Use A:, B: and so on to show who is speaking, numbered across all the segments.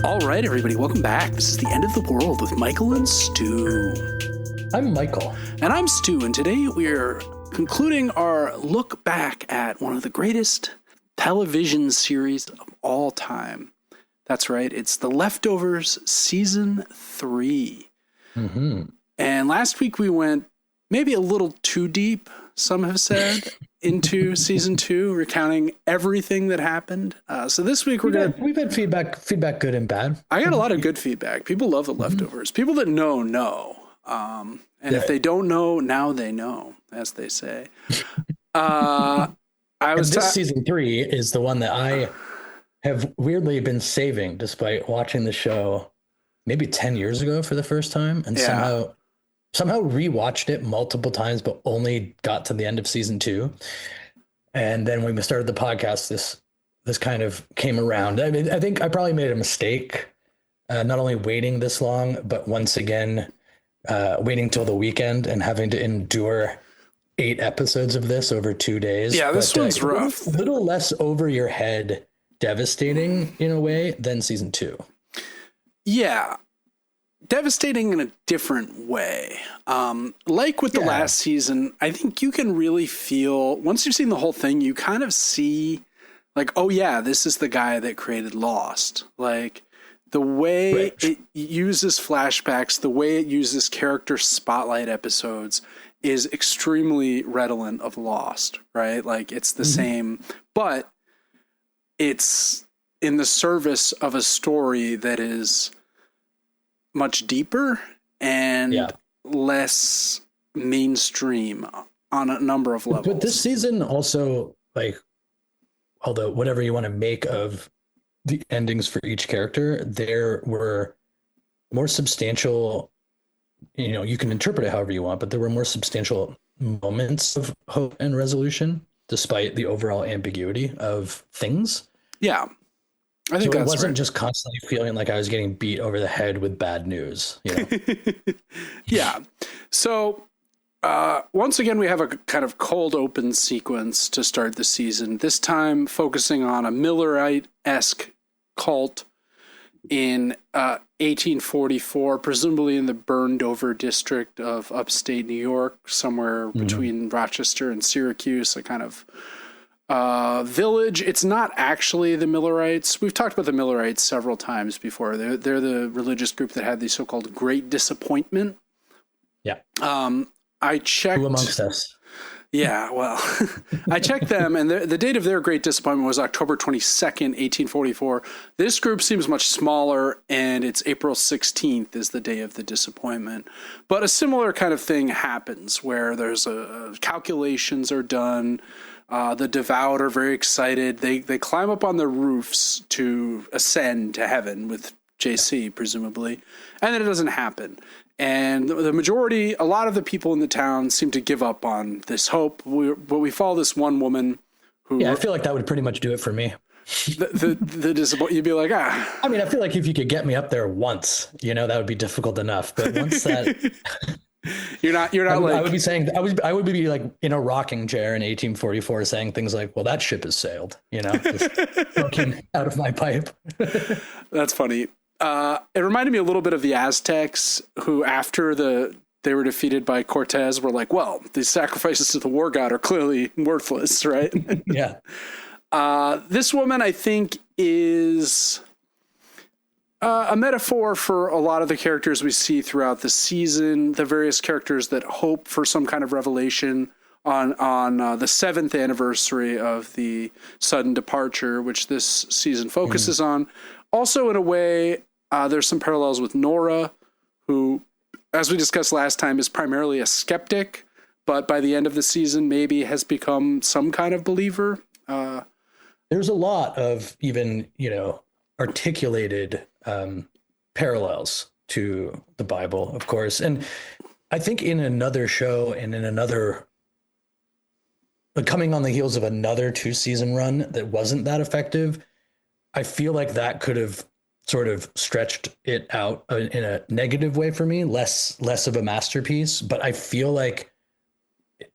A: All right, everybody, welcome back. This is The End of the World with Michael and Stu.
B: I'm Michael.
A: And I'm Stu, and today we're concluding our look back at one of the greatest television series of all time. That's right, it's The Leftovers Season 3.
B: Mm-hmm.
A: And last week we went maybe a little too deep, some have said, into Season 2, recounting everything that happened. So this week we've
B: had feedback good and bad.
A: I got a lot of good feedback. People love The Leftovers. People that know. And if they don't know, now they know, as they say.
B: Season 3 is the one that I have weirdly been saving, despite watching the show maybe 10 years ago for the first time, and somehow rewatched it multiple times, but only got to the end of Season 2. And then when we started the podcast, this kind of came around. I mean, I think I probably made a mistake, not only waiting this long, but once again, waiting till the weekend and having to endure 8 episodes of this over 2 days.
A: Yeah, this one's rough.
B: A little less over your head devastating in a way than Season 2.
A: Yeah. Devastating in a different way. Like with the last season, I think you can really feel, once you've seen the whole thing, you kind of see like, oh yeah, this is the guy that created Lost. Like the way it uses flashbacks, the way it uses character spotlight episodes is extremely redolent of Lost, right? Like it's the same, but it's in the service of a story that is much deeper and less mainstream on a number of levels.
B: But this season also, like, although whatever you want to make of the endings for each character, there were more substantial, you can interpret it however you want, but there were more substantial moments of hope and resolution, despite the overall ambiguity of things.
A: Yeah. I think
B: it wasn't just constantly feeling like I was getting beat over the head with bad news.
A: Yeah. So once again, we have a kind of cold open sequence to start the season, this time focusing on a Millerite-esque cult in 1844, presumably in the burned over district of upstate New York, somewhere between Rochester and Syracuse, a kind of village. It's not actually the Millerites. We've talked about the Millerites several times before. They're the religious group that had the so-called Great Disappointment.
B: Yeah.
A: I checked.
B: Who amongst us?
A: Yeah, well, I checked them, and the date of their Great Disappointment was October 22nd, 1844. This group seems much smaller, and it's April 16th is the day of the disappointment. But a similar kind of thing happens where there's calculations are done. The devout are very excited. They climb up on the roofs to ascend to heaven with JC, presumably, and then it doesn't happen. And the majority, a lot of the people in the town seem to give up on this hope. But we follow this one woman who...
B: Yeah, I feel like that would pretty much do it for me.
A: You'd be like,
B: I mean, I feel like if you could get me up there once, that would be difficult enough. But once that...
A: You're not like...
B: I would be saying, I would be like in a rocking chair in 1844 saying things like, well, that ship has sailed, just looking out of my pipe.
A: That's funny. It reminded me a little bit of the Aztecs, who after they were defeated by Cortez were like, well, these sacrifices to the war god are clearly worthless, right?
B: Yeah.
A: This woman, I think, is a metaphor for a lot of the characters we see throughout the season, the various characters that hope for some kind of revelation on the 7th anniversary of the sudden departure, which this season focuses on. Also, in a way, there's some parallels with Nora, who, as we discussed last time, is primarily a skeptic, but by the end of the season, maybe has become some kind of believer.
B: There's a lot of even, articulated parallels to the Bible, of course. And I think in another show and in another, coming on the heels of another 2-season run that wasn't that effective, I feel like that could have sort of stretched it out in a negative way for me, less of a masterpiece. But I feel like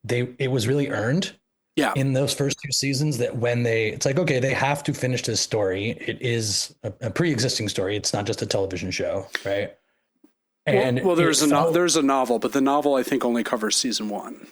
B: it was really earned.
A: Yeah.
B: in those first two seasons that when it's like, okay, they have to finish this story. It is a pre-existing story. It's not just a television show, right? And
A: well, there's a novel, but the novel I think only covers season 1.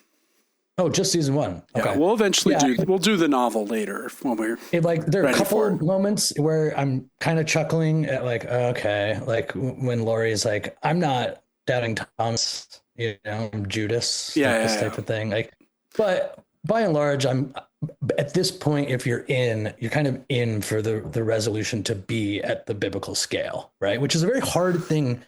B: Oh, just season 1. Okay.
A: Yeah, we'll eventually do the novel later when we're
B: there are a couple moments where I'm kind of chuckling at like, okay, like when Laurie's like, I'm not doubting Thomas, I'm Judas, this type of thing. Like, but by and large, I'm at this point, if you're kind of in for the resolution to be at the biblical scale, right? Which is a very hard thing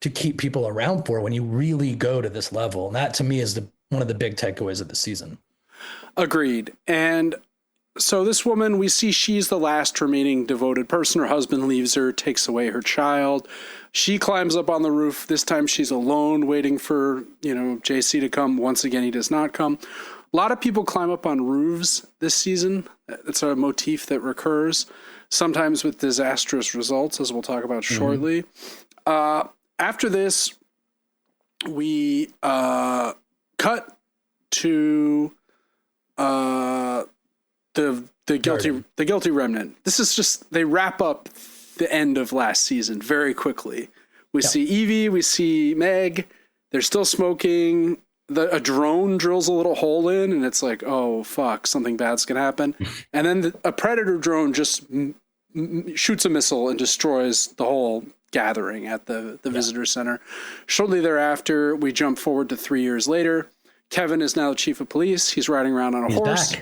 B: to keep people around for when you really go to this level. And that to me is one of the big takeaways of the season.
A: Agreed. And so this woman, we see she's the last remaining devoted person. Her husband leaves her, takes away her child. She climbs up on the roof. This time she's alone waiting for, JC to come. Once again, he does not come. A lot of people climb up on roofs this season. It's a motif that recurs, sometimes with disastrous results, as we'll talk about shortly. After this, we cut to the guilty remnant. This is just, they wrap up the end of last season very quickly. We see Evie, we see Meg. They're still smoking. A drone drills a little hole in, and it's like, oh fuck, something bad's gonna happen. And then a predator drone just shoots a missile and destroys the whole gathering at the visitor center. Shortly thereafter, we jump forward to 3 years later. Kevin is now the chief of police. He's riding around on a horse.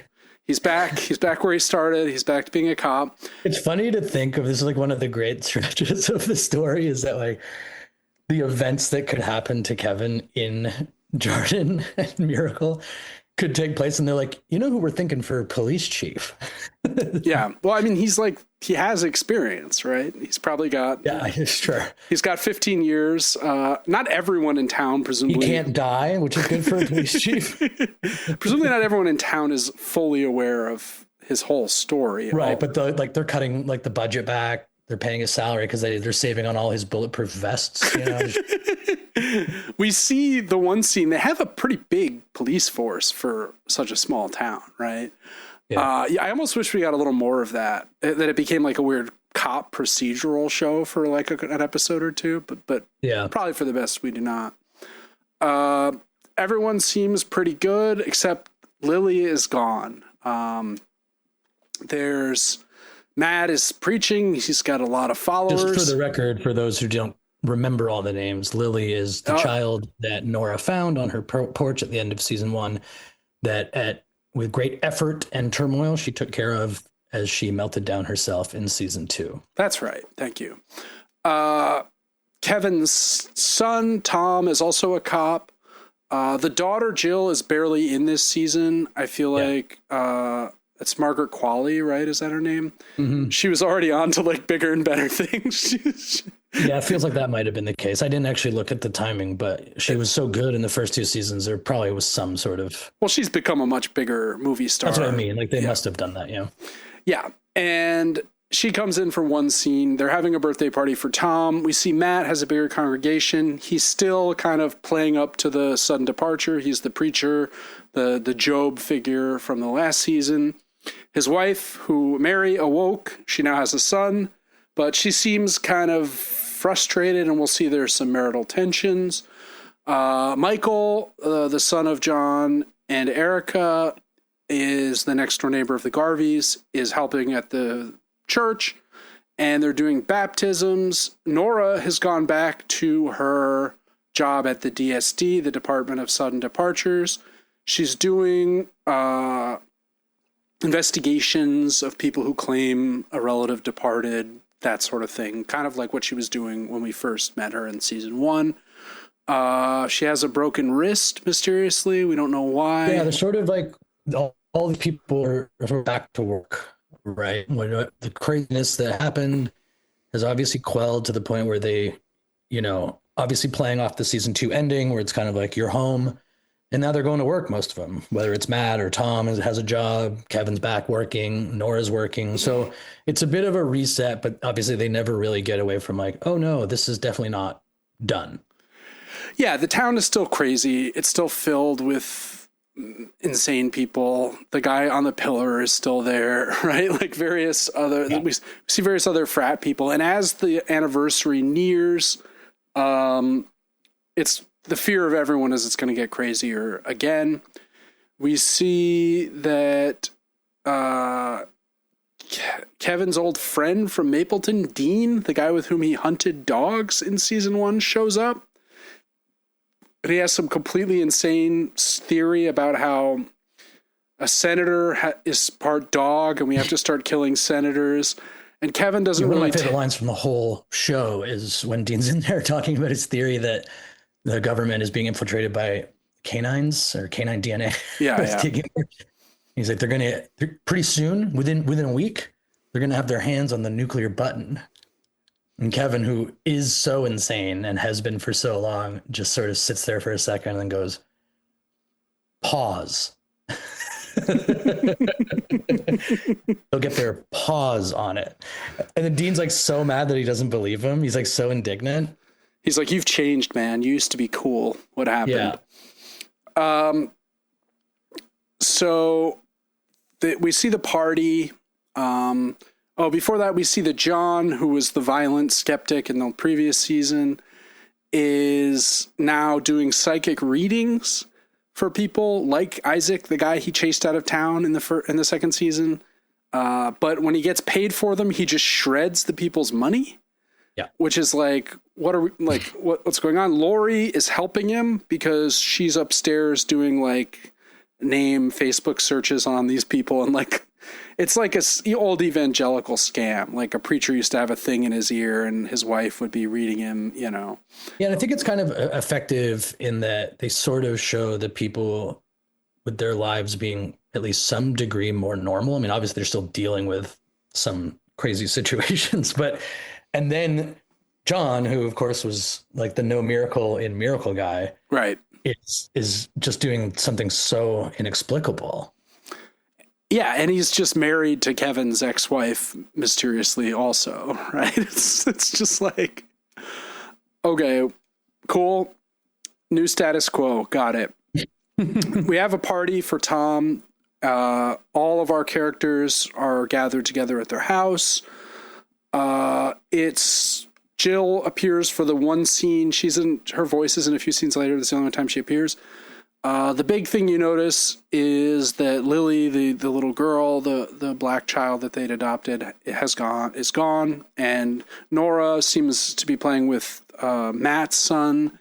A: He's back. He's back where he started. He's back to being a cop.
B: It's funny to think of this is like one of the great stretches of the story is that like the events that could happen to Kevin in Jordan and Miracle could take place. And they're like, who we're thinking for police chief?
A: Yeah. Well, I mean, he has experience, right? He's probably got,
B: sure.
A: He's got 15 years. Not everyone in town, presumably.
B: He can't die, which is good for a police chief.
A: Presumably not everyone in town is fully aware of his whole story.
B: Right. But they're cutting like the budget back. They're paying his salary because they're saving on all his bulletproof vests.
A: We see the one scene, they have a pretty big police force for such a small town, right? Yeah. I almost wish we got a little more of that it became like a weird cop procedural show for like an episode or two, but yeah, probably for the best we do not. Everyone seems pretty good except Lily is gone. There's Matt is preaching. He's got a lot of followers.
B: Just for the record, for those who don't remember all the names, Lily is the child that Nora found on her porch at the end of season 1 that with great effort and turmoil she took care of as she melted down herself in season 2.
A: That's right. Thank you. Kevin's son, Tom, is also a cop. The daughter, Jill, is barely in this season. I feel like it's Margaret Qualley, right? Is that her name? Mm-hmm. She was already on to like bigger and better things.
B: Yeah, it feels like that might have been the case. I didn't actually look at the timing, but she was so good in the first 2 seasons. There probably was some sort of...
A: Well, she's become a much bigger movie star.
B: That's what I mean. Like they must have done that, yeah.
A: Yeah. And she comes in for one scene. They're having a birthday party for Tom. We see Matt has a bigger congregation. He's still kind of playing up to the sudden departure. He's the preacher, the Job figure from the last season. His wife, who Mary, awoke. She now has a son, but she seems kind of frustrated, and we'll see there's some marital tensions. Michael, the son of John and Erica, is the next door neighbor of the Garveys, is helping at the church, and they're doing baptisms. Nora has gone back to her job at the DSD, the Department of Sudden Departures. She's doing investigations of people who claim a relative departed, that sort of thing, kind of like what she was doing when we first met her in season 1. She has a broken wrist, mysteriously. We don't know why.
B: Yeah, they're sort of like all the people are back to work, right? When the craziness that happened has obviously quelled to the point where they, obviously playing off the season 2 ending where it's kind of like you're home. And now they're going to work, most of them, whether it's Matt or Tom has a job, Kevin's back working, Nora's working. So it's a bit of a reset, but obviously they never really get away from like, oh no, this is definitely not done.
A: Yeah, the town is still crazy. It's still filled with insane people. The guy on the pillar is still there, right? Like various other, we see various other frat people. And as the anniversary nears, it's the fear of everyone is it's going to get crazier again. We see that Kevin's old friend from Mapleton, Dean, the guy with whom he hunted dogs in season 1, shows up. And he has some completely insane theory about how a senator is part dog and we have to start killing senators. And Kevin doesn't
B: really...
A: One
B: of my favorite lines from the whole show is when Dean's in there talking about his theory that the government is being infiltrated by canines or canine DNA.
A: Yeah.
B: He's like, they're pretty soon, within a week, they're going to have their hands on the nuclear button. And Kevin, who is so insane and has been for so long, just sort of sits there for a second and then goes, pause. They'll get their paws on it. And then Dean's like so mad that he doesn't believe him. He's like so indignant.
A: He's like, you've changed, man. You used to be cool. What happened?
B: Yeah.
A: So we see the party. Before that, we see that John, who was the violent skeptic in the previous season, is now doing psychic readings for people like Isaac, the guy he chased out of town in the second season. But when he gets paid for them, he just shreds the people's money.
B: Yeah.
A: Which is like, what's going on? Lori is helping him because she's upstairs doing like name Facebook searches on these people, and like it's like a old evangelical scam. Like a preacher used to have a thing in his ear and his wife would be reading him, you know.
B: Yeah, and I think it's kind of effective in that they sort of show the people with their lives being at least some degree more normal. I mean, obviously they're still dealing with some crazy situations, and then John, who of course was like the no miracle in miracle guy,
A: right,
B: is just doing something so inexplicable.
A: Yeah, and he's just married to Kevin's ex-wife mysteriously also, right? It's just like, okay, cool, new status quo, got it. We have a party for Tom. All of our characters are gathered together at their house. It's Jill appears for the one scene. Her voice is in a few scenes later. That's the only time she appears. The big thing you notice is that Lily, the little girl, the black child that they'd adopted, is gone. And Nora seems to be playing with Matt's son.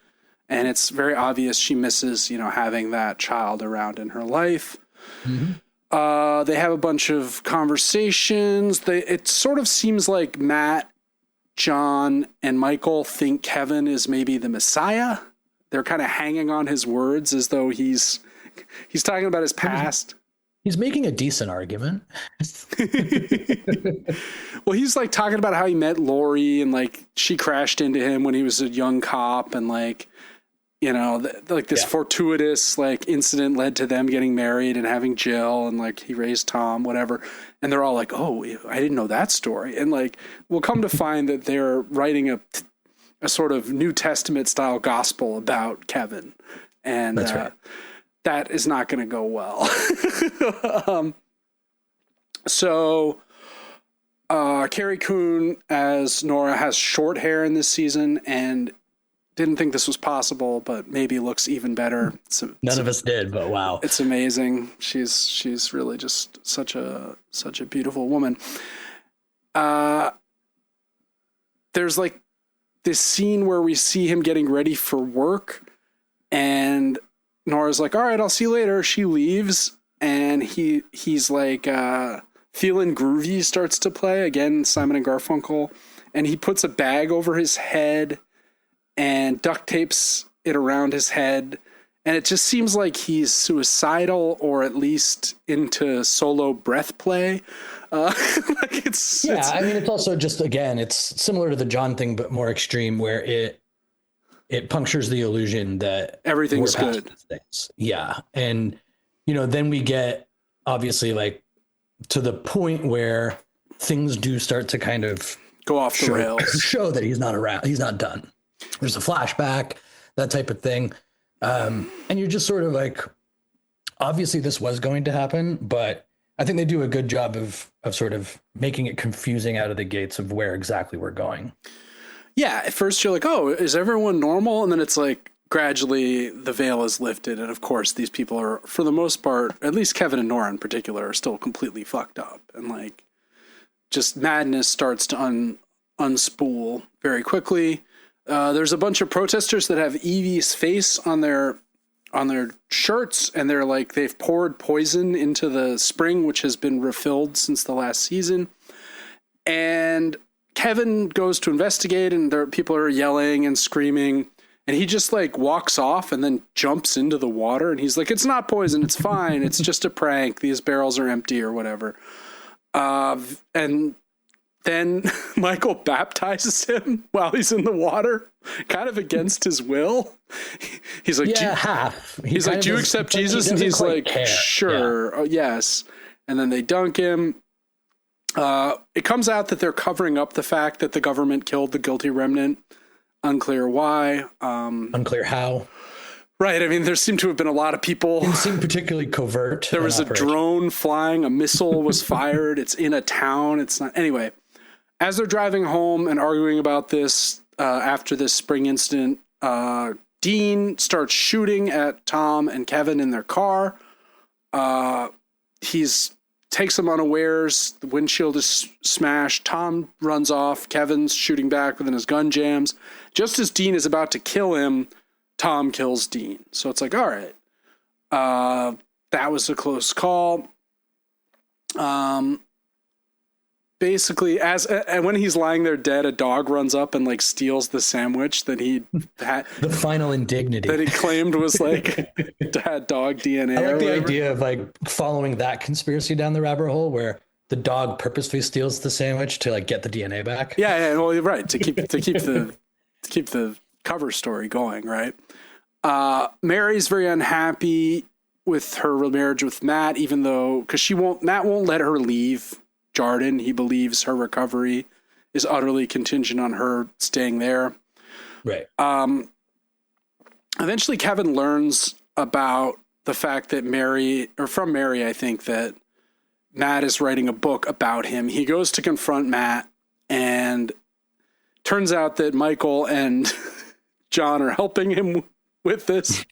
A: And it's very obvious she misses, having that child around in her life. Mm-hmm. They have a bunch of conversations. It sort of seems like Matt, John, and Michael think Kevin is maybe the Messiah. They're kind of hanging on his words as though he's talking about his past.
B: He's making a decent argument.
A: Well, he's like talking about how he met Lori and like she crashed into him when he was a young cop, and like, this fortuitous like incident led to them getting married and having Jill, and like he raised Tom, whatever. And they're all like, "Oh, I didn't know that story." And like, we'll come to find that they're writing a sort of New Testament style gospel about Kevin. And
B: that's right.
A: That is not going to go well. So Carrie Coon as Nora has short hair in this season and didn't think this was possible, but maybe looks even better.
B: None of us did, but wow.
A: It's amazing. She's really just such a beautiful woman. There's like this scene where we see him getting ready for work, and Nora's like, "All right, I'll see you later." She leaves, and he's like, Feelin' Groovy starts to play again, Simon and Garfunkel, and he puts a bag over his head and duct tapes it around his head. And it just seems like he's suicidal, or at least into solo breath play. It's
B: also just, again, it's similar to the John thing, but more extreme, where it punctures the illusion that
A: everything's good.
B: Things. Yeah. And, then we get obviously like to the point where things do start to kind of
A: go off the rails,
B: show that he's not around. He's not done. There's a flashback, that type of thing. And you're just sort of like, obviously this was going to happen, but I think they do a good job of sort of making it confusing out of the gates of where exactly we're going.
A: Yeah, at first you're like, oh, is everyone normal? And then it's like gradually the veil is lifted. And of course, these people are, for the most part, at least Kevin and Nora in particular, are still completely fucked up. And like, just madness starts to unspool very quickly. There's a bunch of protesters that have Evie's face on their shirts, and they're like, they've poured poison into the spring, which has been refilled since the last season. And Kevin goes to investigate, and people are yelling and screaming, and he just like walks off and then jumps into the water, and he's like, it's not poison, it's fine, it's just a prank, these barrels are empty or whatever. And then Michael baptizes him while he's in the water, kind of against his will. He's like, he's like, do you accept Jesus? And he's like, care. Sure. Yeah. Oh, yes. And then they dunk him. It comes out that they're covering up the fact that the government killed the guilty remnant. Unclear why.
B: Unclear how.
A: Right. I mean, there seemed to have been a lot of people.
B: Didn't seem particularly covert.
A: There was a drone flying. A missile was fired. It's in a town. It's not. Anyway, as they're driving home and arguing about this after this spring incident, Dean starts shooting at Tom and Kevin in their car. He's takes them unawares. The windshield is smashed. Tom runs off. Kevin's shooting back, but then his gun jams. Just as Dean is about to kill him, Tom kills Dean. So it's like, all right, that was a close call. Basically, and when he's lying there dead, a dog runs up and like steals the sandwich that he had.
B: The final indignity
A: that he claimed was like had dog DNA.
B: I like the idea of like following that conspiracy down the rabbit hole where the dog purposely steals the sandwich to like get the DNA back.
A: Yeah, well, you're right, to keep the cover story going, right? Mary's very unhappy with her marriage with Matt, even though Matt won't let her leave Jarden. He believes her recovery is utterly contingent on her staying there.
B: Right.
A: Eventually Kevin learns about the fact that from Mary, I think, that Matt is writing a book about him. He goes to confront Matt, and turns out that Michael and John are helping him with this.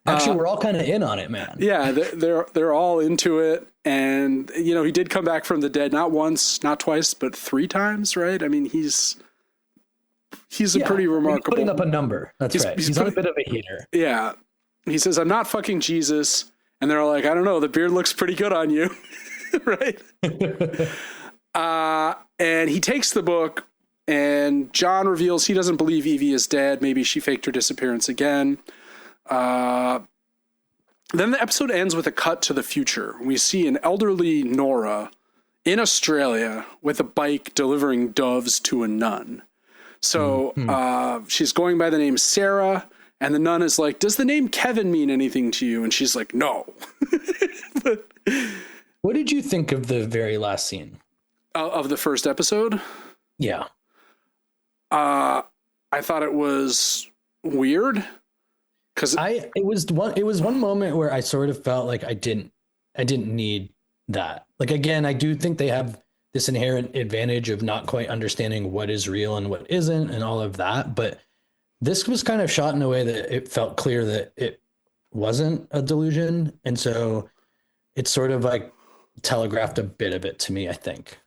B: Actually, we're all kind of in on it, man.
A: Yeah, they're all into it. And, you know, he did come back from the dead, not once, not twice, but 3 times, right? I mean, he's a pretty remarkable...
B: He's putting up a number. That's right. He's on a bit of a heater.
A: Yeah. He says, I'm not fucking Jesus. And they're all like, I don't know, the beard looks pretty good on you. Right? And he takes the book, and John reveals he doesn't believe Evie is dead. Maybe she faked her disappearance again. Then the episode ends with a cut to the future. We see an elderly Nora in Australia with a bike delivering doves to a nun. So she's going by the name Sarah, and the nun is like, does the name Kevin mean anything to you? And she's like, no.
B: What did you think of the very last scene?
A: Of the first episode?
B: Yeah.
A: I thought it was weird.
B: It was one moment where I sort of felt like I didn't need that. Like, again, I do think they have this inherent advantage of not quite understanding what is real and what isn't and all of that. But this was kind of shot in a way that it felt clear that it wasn't a delusion. And so it sort of like telegraphed a bit of it to me, I think.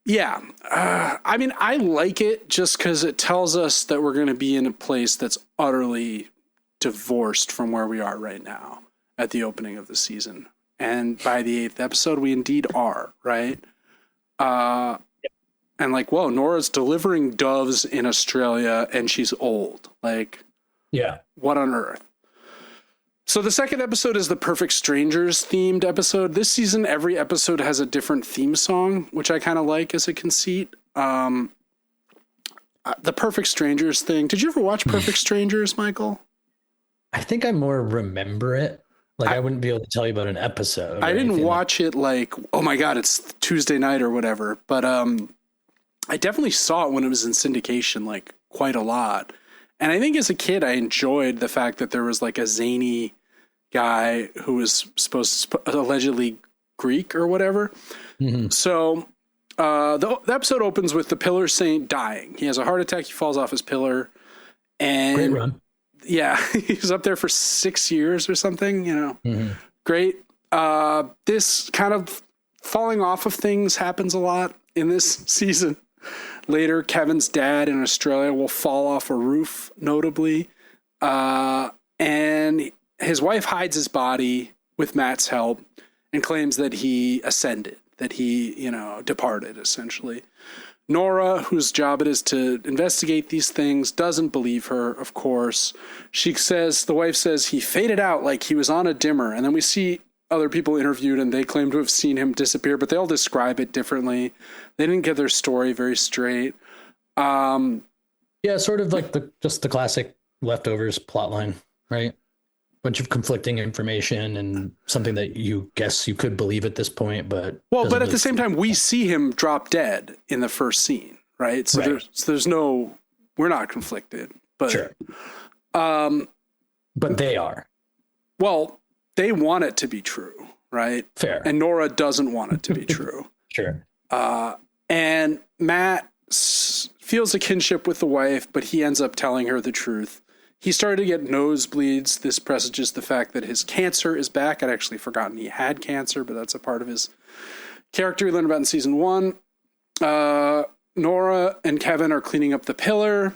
A: Yeah. I mean, I like it just because it tells us that we're going to be in a place that's utterly divorced from where we are right now at the opening of the season. And by the 8th episode, we indeed are, right? And like, whoa, Nora's delivering doves in Australia and she's old. Like,
B: yeah,
A: what on earth? So the second episode is the Perfect Strangers themed episode. This season, every episode has a different theme song, which I kind of like as a conceit. The Perfect Strangers thing. Did you ever watch Perfect Strangers, Michael?
B: I think I more remember it. Like, I wouldn't be able to tell you about an episode.
A: I didn't watch it like, oh my God, it's Tuesday night or whatever. But I definitely saw it when it was in syndication, like quite a lot. And I think as a kid, I enjoyed the fact that there was like a zany guy who was supposed to allegedly Greek or whatever.
B: Mm-hmm.
A: So the episode opens with the Pillar Saint dying. He has a heart attack. He falls off his pillar. And
B: great run.
A: Yeah, he was up there for 6 years or something,
B: Mm-hmm.
A: Great. This kind of falling off of things happens a lot in this season. Later, Kevin's dad in Australia will fall off a roof, notably. And his wife hides his body with Matt's help and claims that he ascended, that he, departed, essentially. Nora, whose job it is to investigate these things, doesn't believe her, of course. The wife says he faded out like he was on a dimmer. And then we see other people interviewed and they claim to have seen him disappear, but they all describe it differently. They didn't get their story very straight.
B: Yeah, sort of like just the classic Leftovers plotline, right? Bunch of conflicting information and something that you guess you could believe at this point, but
A: at the same time, we see him drop dead in the first scene, right? So
B: right.
A: There's no, we're not conflicted, but
B: sure. But they are.
A: Well, they want it to be true, right?
B: Fair.
A: And Nora doesn't want it to be true.
B: Sure.
A: And Matt feels a kinship with the wife, but he ends up telling her the truth. He started to get nosebleeds. This presages the fact that his cancer is back. I'd actually forgotten he had cancer, but that's a part of his character we learned about in season 1. Nora and Kevin are cleaning up the pillar.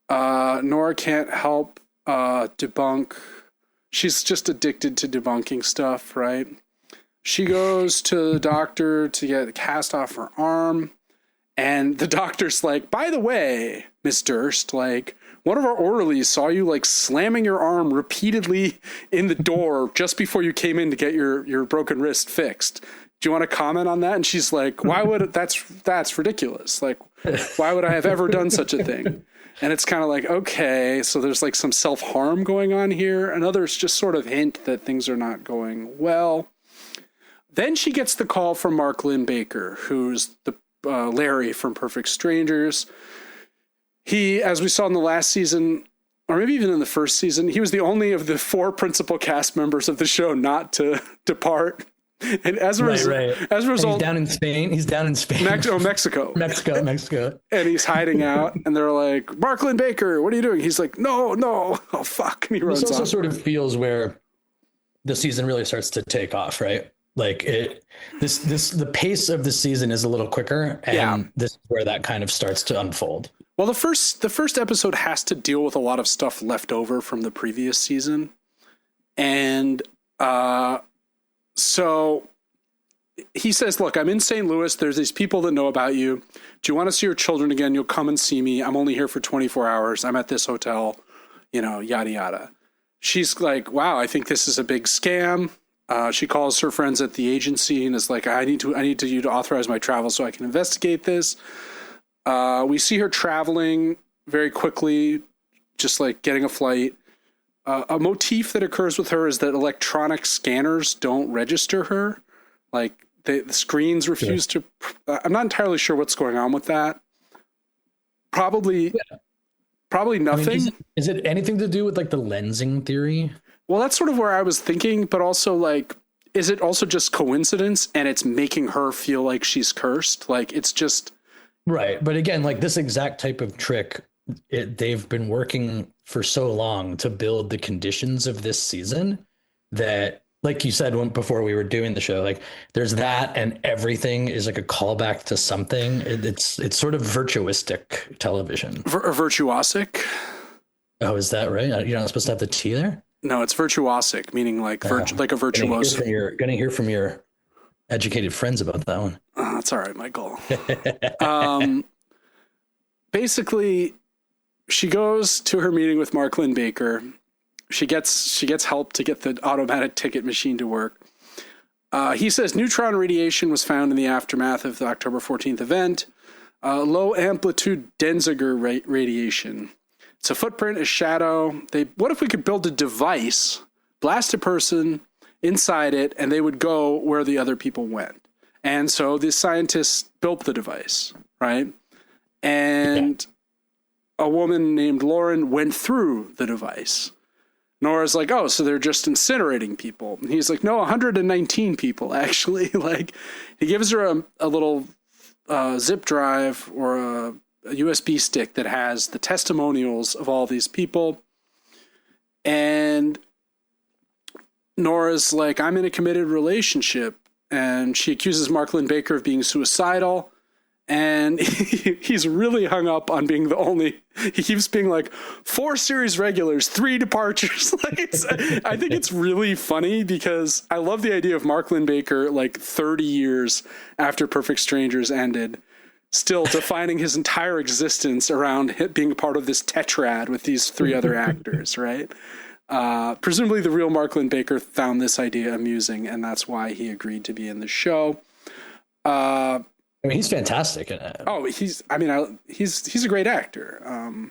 A: Nora can't help debunk. She's just addicted to debunking stuff, right? She goes to the doctor to get a cast off her arm. And the doctor's like, by the way, Miss Durst, one of our orderlies saw you slamming your arm repeatedly in the door just before you came in to get your broken wrist fixed. Do you want to comment on that? And she's like, why would that's ridiculous. Why would I have ever done such a thing? And it's kind of okay, so there's some self-harm going on here. And others just sort of hint that things are not going well. Then she gets the call from Mark Lynn Baker, who's the Larry from Perfect Strangers. He, as we saw in the last season, or maybe even in the first season, he was the only of the 4 principal cast members of the show not to depart. And as a result,
B: he's down in Spain.
A: Mexico.
B: Mexico.
A: And he's hiding out. And they're like, Marklin Baker, what are you doing? He's like, no. Oh, fuck. And he runs off.
B: This also sort of feels where the season really starts to take off, right? The pace of the season is a little quicker, and this is where that kind of starts to unfold.
A: Well, the first episode has to deal with a lot of stuff left over from the previous season. And so he says, look, I'm in St. Louis. There's these people that know about you. Do you want to see your children again? You'll come and see me. I'm only here for 24 hours. I'm at this hotel, yada, yada. She's like, wow, I think this is a big scam. She calls her friends at the agency and is like, I need you to authorize my travel so I can investigate this. We see her traveling very quickly, just getting a flight. A motif that occurs with her is that electronic scanners don't register her. The screens refuse to. I'm not entirely sure what's going on with that. Probably nothing.
B: Is it anything to do with the lensing theory?
A: Well, that's sort of where I was thinking, but also is it also just coincidence and it's making her feel like she's cursed? It's just.
B: Right. But again, this exact type of trick, they've been working for so long to build the conditions of this season that, like you said before we were doing the show, there's that and everything is a callback to something. It's sort of virtuistic television.
A: Virtuosic?
B: Oh, is that right? You're not supposed to have the T there?
A: No, it's virtuosic, meaning like a virtuoso.
B: You're going to hear from your educated friends about that one.
A: Oh, that's all right, Michael. Basically, she goes to her meeting with Mark Lynn Baker. She gets help to get the automatic ticket machine to work. He says neutron radiation was found in the aftermath of the October 14th event. Low amplitude Denzinger radiation. It's a footprint, a shadow. What if we could build a device, blast a person inside it, and they would go where the other people went? And so the scientists built the device, right? And a woman named Lauren went through the device. Nora's like, oh, so they're just incinerating people. And he's like, no, 119 people, actually. Like, he gives her a little zip drive or a USB stick that has the testimonials of all these people. And Nora's like, I'm in a committed relationship. And she accuses Mark Lynn-Baker of being suicidal. And he's really hung up on being the only. He keeps being like 4 series regulars, 3 departures. Like, I think it's really funny because I love the idea of Mark Lynn-Baker, like 30 years after Perfect Strangers ended, still defining his entire existence around being a part of this tetrad with these 3 other actors, right? Presumably the real Mark Lynn-Baker found this idea amusing, and that's why he agreed to be in the show.
B: I mean, he's fantastic in it.
A: Oh, he's a great actor.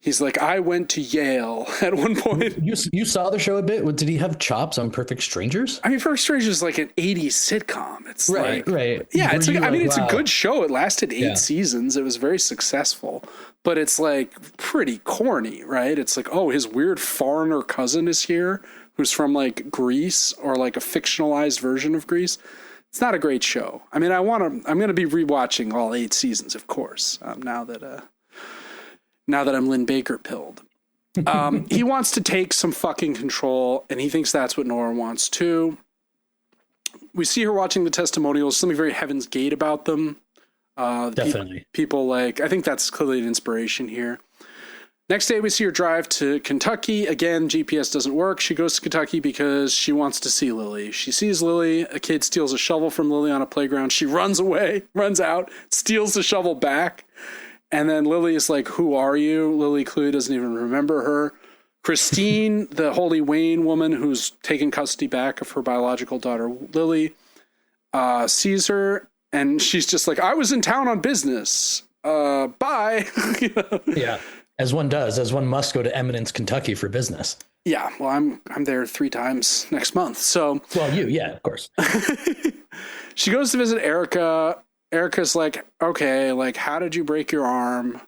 A: He's like, I went to Yale at one point.
B: You saw the show a bit. Did he have chops on Perfect Strangers?
A: I mean, Perfect Strangers is like an 80s sitcom. It's
B: right.
A: Yeah, it's like, it's
B: wow.
A: a good show. It lasted 8 seasons. It was very successful, but it's like pretty corny, right? It's like, oh, his weird foreigner cousin is here who's from like Greece or like a fictionalized version of Greece. It's not a great show. I mean, I'm going to be rewatching all 8 seasons, of course, now that I'm Lynn-Baker pilled. He wants to take some fucking control, and he thinks that's what Nora wants too. We see her watching the testimonials, something very Heaven's Gate about them.
B: Definitely.
A: People like, I think that's clearly an inspiration here. Next day, we see her drive to Kentucky. Again, GPS doesn't work. She goes to Kentucky because she wants to see Lily. She sees Lily. A kid steals a shovel from Lily on a playground. She runs away, runs out, steals the shovel back. And then Lily is like, who are you? Lily clearly doesn't even remember her. Christine, the Holy Wayne woman who's taken custody back of her biological daughter, Lily, sees her. And she's just like, I was in town on business. Bye.
B: Yeah. As one does, as one must go to Eminence, Kentucky for business.
A: Yeah, well, I'm there 3 times next month. So,
B: well, yeah, of course.
A: She goes to visit Erica. Erica's like, okay, like, how did you break your arm?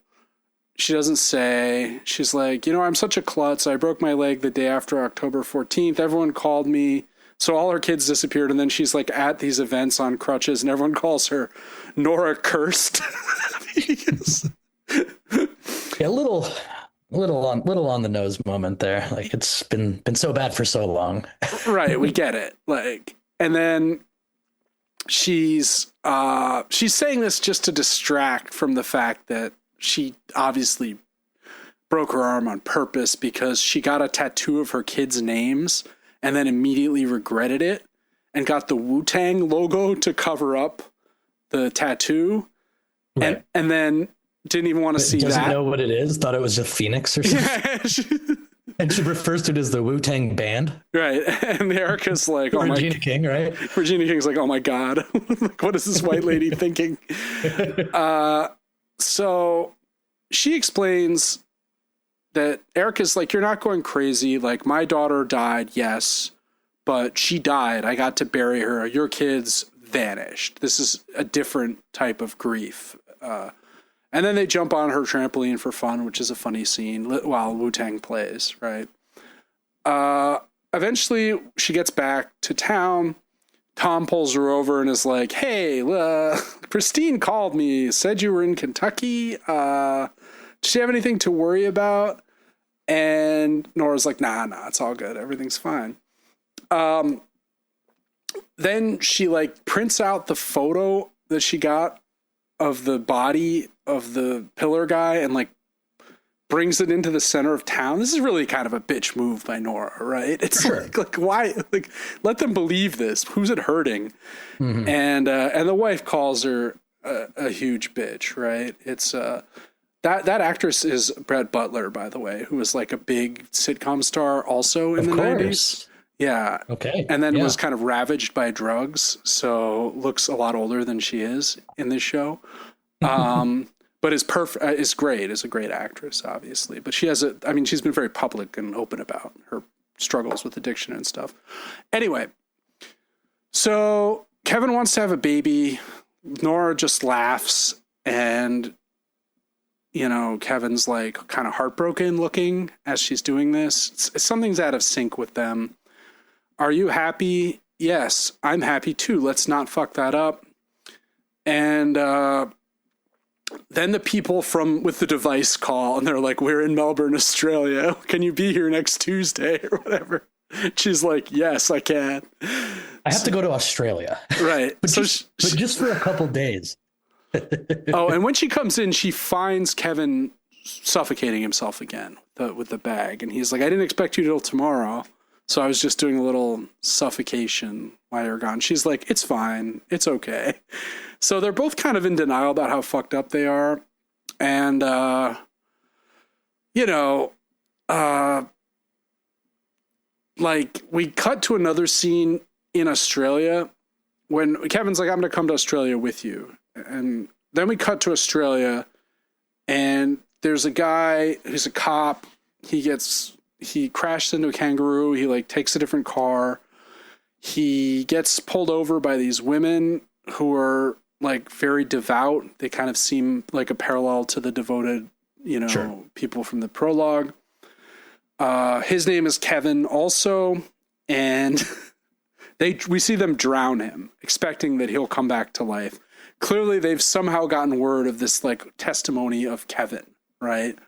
A: She doesn't say. She's like, I'm such a klutz. I broke my leg the day after October 14th. Everyone called me. So all her kids disappeared. And then she's like at these events on crutches and everyone calls her Nora Cursed.
B: Yeah, a little on the nose moment there. Like, it's been so bad for so long.
A: Right, we get it. Like, and then she's saying this just to distract from the fact that she obviously broke her arm on purpose because she got a tattoo of her kids' names and then immediately regretted it and got the Wu-Tang logo to cover up the tattoo. Right. And then didn't even want to see
B: doesn't
A: that.
B: Know what it is. Thought it was a phoenix or something. And she refers to it as the Wu-Tang band.
A: Right. And Erica's like, oh
B: Regina King, right?
A: Regina King's like, oh my God. Like, what is this white lady thinking? So she explains that Erica's like, you're not going crazy. Like, my daughter died, yes, but she died. I got to bury her. Your kids vanished. This is a different type of grief. And then they jump on her trampoline for fun, which is a funny scene while Wu-Tang plays, right? Eventually, she gets back to town. Tom pulls her over and is like, hey, Christine called me, said you were in Kentucky. Does she have anything to worry about? And Nora's like, nah, it's all good. Everything's fine. Then she like prints out the photo that she got of the body of the pillar guy and like brings it into the center of town. This is really kind of a bitch move by Nora, right? It's sure. like why? Like, let them believe this. Who's it hurting? Mm-hmm. And the wife calls her a huge bitch, right? It's that actress is Brett Butler, by the way, who was like a big sitcom star also in the 90s. Yeah. Okay. And then was kind of ravaged by drugs, so looks a lot older than she is in this show. But is perfect. Is great. Is a great actress, obviously. But she has she's been very public and open about her struggles with addiction and stuff. Anyway, so Kevin wants to have a baby. Nora just laughs, and Kevin's like kind of heartbroken looking as she's doing this. Something's out of sync with them. Are you happy? Yes, I'm happy too. Let's not fuck that up. And then the people with the device call and they're like, we're in Melbourne, Australia. Can you be here next Tuesday or whatever? She's like, yes, I can.
B: I have to go to Australia.
A: Right.
B: but just for a couple days.
A: Oh, and when she comes in, she finds Kevin suffocating himself again with the bag. And he's like, I didn't expect you till tomorrow. So I was just doing a little suffocation while you're gone. She's like, it's fine. It's okay. So they're both kind of in denial about how fucked up they are. And, like we cut to another scene in Australia when Kevin's like, I'm going to come to Australia with you. And then we cut to Australia and there's a guy who's a cop. He crashed into a kangaroo. He like takes a different car. He gets pulled over by these women who are like very devout. They kind of seem like a parallel to the devoted, sure, people from the prologue. His name is Kevin also. And we see them drown him, expecting that he'll come back to life. Clearly they've somehow gotten word of this like testimony of Kevin, right?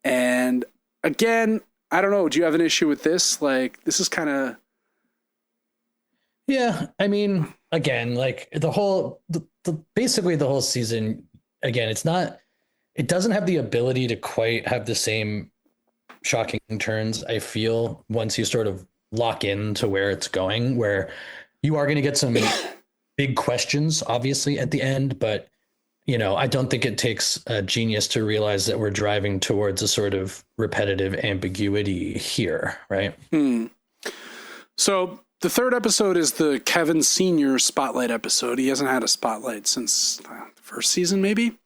A: And again, I don't know. Do you have an issue with this? Like, this is kind of.
B: Yeah. I mean, again, like basically the whole season, again, it doesn't have the ability to quite have the same shocking turns. I feel once you sort of lock into where it's going, where you are going to get some big questions, obviously, at the end, but I don't think it takes a genius to realize that we're driving towards a sort of repetitive ambiguity here, right? So
A: the third episode is the Kevin Senior spotlight episode. He hasn't had a spotlight since the first season, maybe.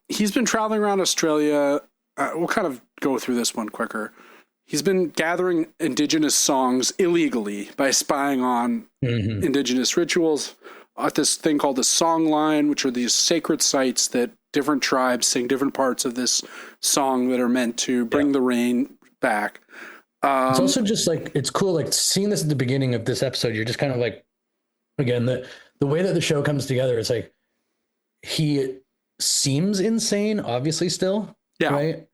A: He's been traveling around Australia. We'll kind of go through this one quicker. He's been gathering indigenous songs illegally by spying on indigenous rituals at this thing called the Song Line, which are these sacred sites that different tribes sing different parts of this song that are meant to bring the rain back.
B: It's also just like, it's cool, like seeing this at the beginning of this episode, you're just kind of like, again, the way that the show comes together is like, he seems insane, obviously still, right?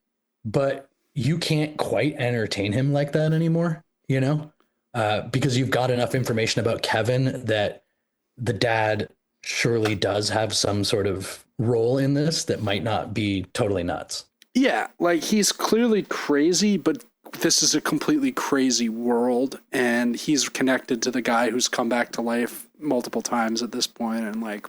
B: But you can't quite entertain him like that anymore, because you've got enough information about Kevin that the dad surely does have some sort of role in this that might not be totally nuts.
A: Yeah, like he's clearly crazy, but this is a completely crazy world, and he's connected to the guy who's come back to life multiple times at this point, and like,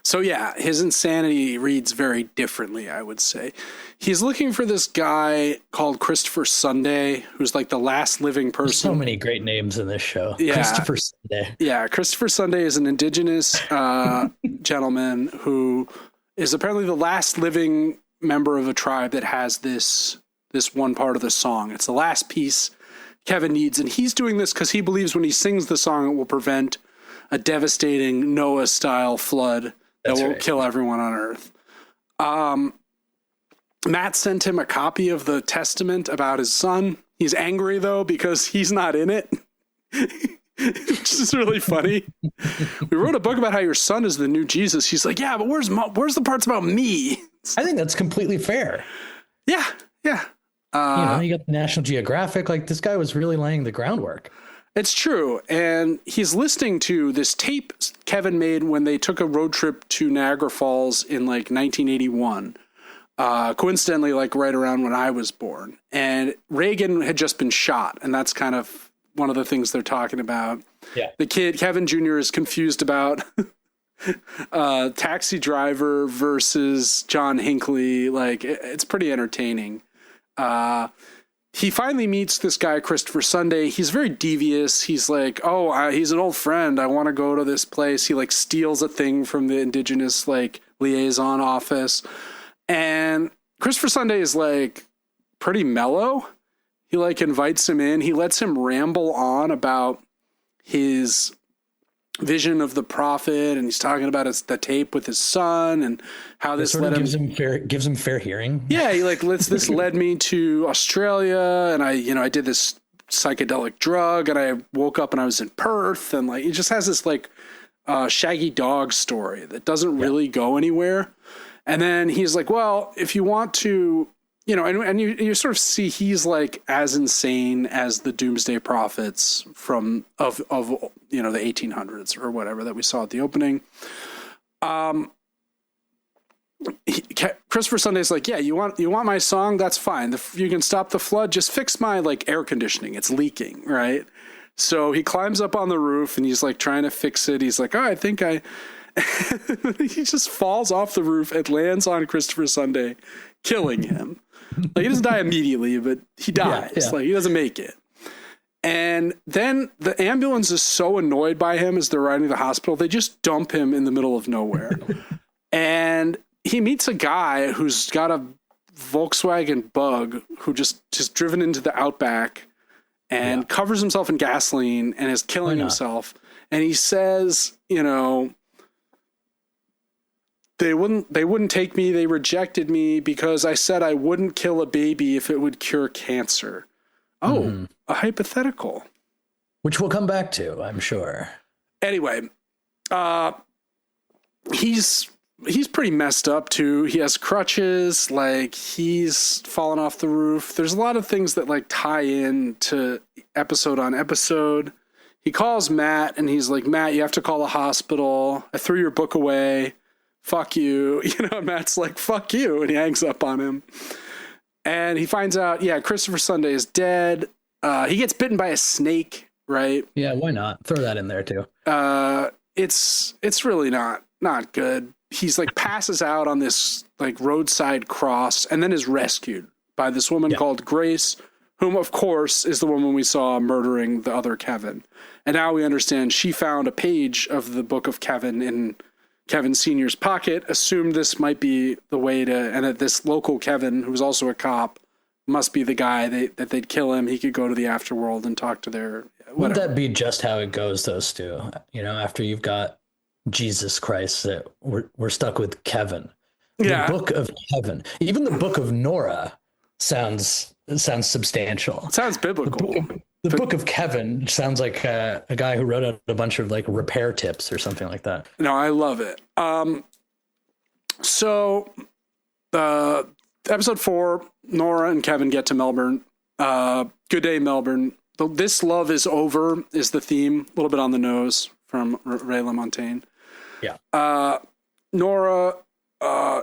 A: so yeah, his insanity reads very differently, I would say. He's looking for this guy called Christopher Sunday, who's like the last living person.
B: There's so many great names in this show.
A: Yeah.
B: Christopher Sunday.
A: Yeah, Christopher Sunday is an indigenous gentleman who is apparently the last living member of a tribe that has this one part of the song. It's the last piece Kevin needs, and he's doing this because he believes when he sings the song, it will prevent a devastating Noah-style flood that will kill everyone on Earth. Matt sent him a copy of the testament about his son. He's angry, though, because he's not in it, which is really funny. We wrote a book about how your son is the new Jesus. He's like, yeah, but where's the parts about me?
B: I think that's completely fair.
A: Yeah.
B: You got the National Geographic. Like, this guy was really laying the groundwork.
A: It's true. And he's listening to this tape Kevin made when they took a road trip to Niagara Falls in like 1981. Coincidentally, like right around when I was born. And Reagan had just been shot. And that's kind of one of the things they're talking about.
B: Yeah.
A: The kid, Kevin Jr., is confused about Taxi Driver versus John Hinckley. Like, it's pretty entertaining. He finally meets this guy, Christopher Sunday. He's very devious. He's like, he's an old friend. I want to go to this place. He like steals a thing from the indigenous like liaison office. And Christopher Sunday is like pretty mellow. He like invites him in. He lets him ramble on about his vision of the prophet, and he's talking about the tape with his son and how this
B: sort of gives him fair hearing.
A: Yeah, he like this led me to Australia, and I did this psychedelic drug, and I woke up and I was in Perth, and like it just has this like Shaggy Dog story that doesn't really go anywhere. And then he's like, well, if you want to, and you sort of see he's like as insane as the doomsday prophets of the 1800s or whatever that we saw at the opening. Christopher Sunday's like, yeah, you want my song? That's fine. You can stop the flood. Just fix my like air conditioning. It's leaking, right? So he climbs up on the roof and he's like trying to fix it. He's like, oh, I think he just falls off the roof and lands on Christopher Sunday, killing him. Like he doesn't die immediately, but he dies. Yeah. Like he doesn't make it. And then the ambulance is so annoyed by him as they're riding to the hospital, they just dump him in the middle of nowhere. And he meets a guy who's got a Volkswagen Bug who just driven into the outback and covers himself in gasoline and is killing himself. And he says, they wouldn't take me. They rejected me because I said I wouldn't kill a baby if it would cure cancer. Oh, a hypothetical.
B: Which we'll come back to, I'm sure.
A: Anyway, he's pretty messed up too. He has crutches, like he's fallen off the roof. There's a lot of things that like tie in to episode on episode. He calls Matt and he's like, Matt, you have to call the hospital. I threw your book away. Fuck you. Matt's like, fuck you. And he hangs up on him. And he finds out, Christopher Sunday is dead. He gets bitten by a snake, right?
B: Yeah, why not? Throw that in there too.
A: It's really not good. He's like passes out on this like roadside cross and then is rescued by this woman called Grace, whom of course is the woman we saw murdering the other Kevin. And now we understand she found a page of the book of Kevin in Kevin Sr.'s pocket, assumed this might be the way and that this local Kevin, who's also a cop, must be the guy that they'd kill him. He could go to the afterworld and talk to their whatever.
B: Wouldn't that be just how it goes, though, Stu? After you've got Jesus Christ, that we're stuck with Kevin. The book of Kevin. Even the book of Nora sounds substantial.
A: It sounds biblical.
B: The book of Kevin sounds like a guy who wrote out a bunch of like repair tips or something like that.
A: No, I love it. So episode 4, Nora and Kevin get to Melbourne. Good day, Melbourne. This love is over is the theme, a little bit on the nose from Ray LaMontagne.
B: Yeah.
A: Nora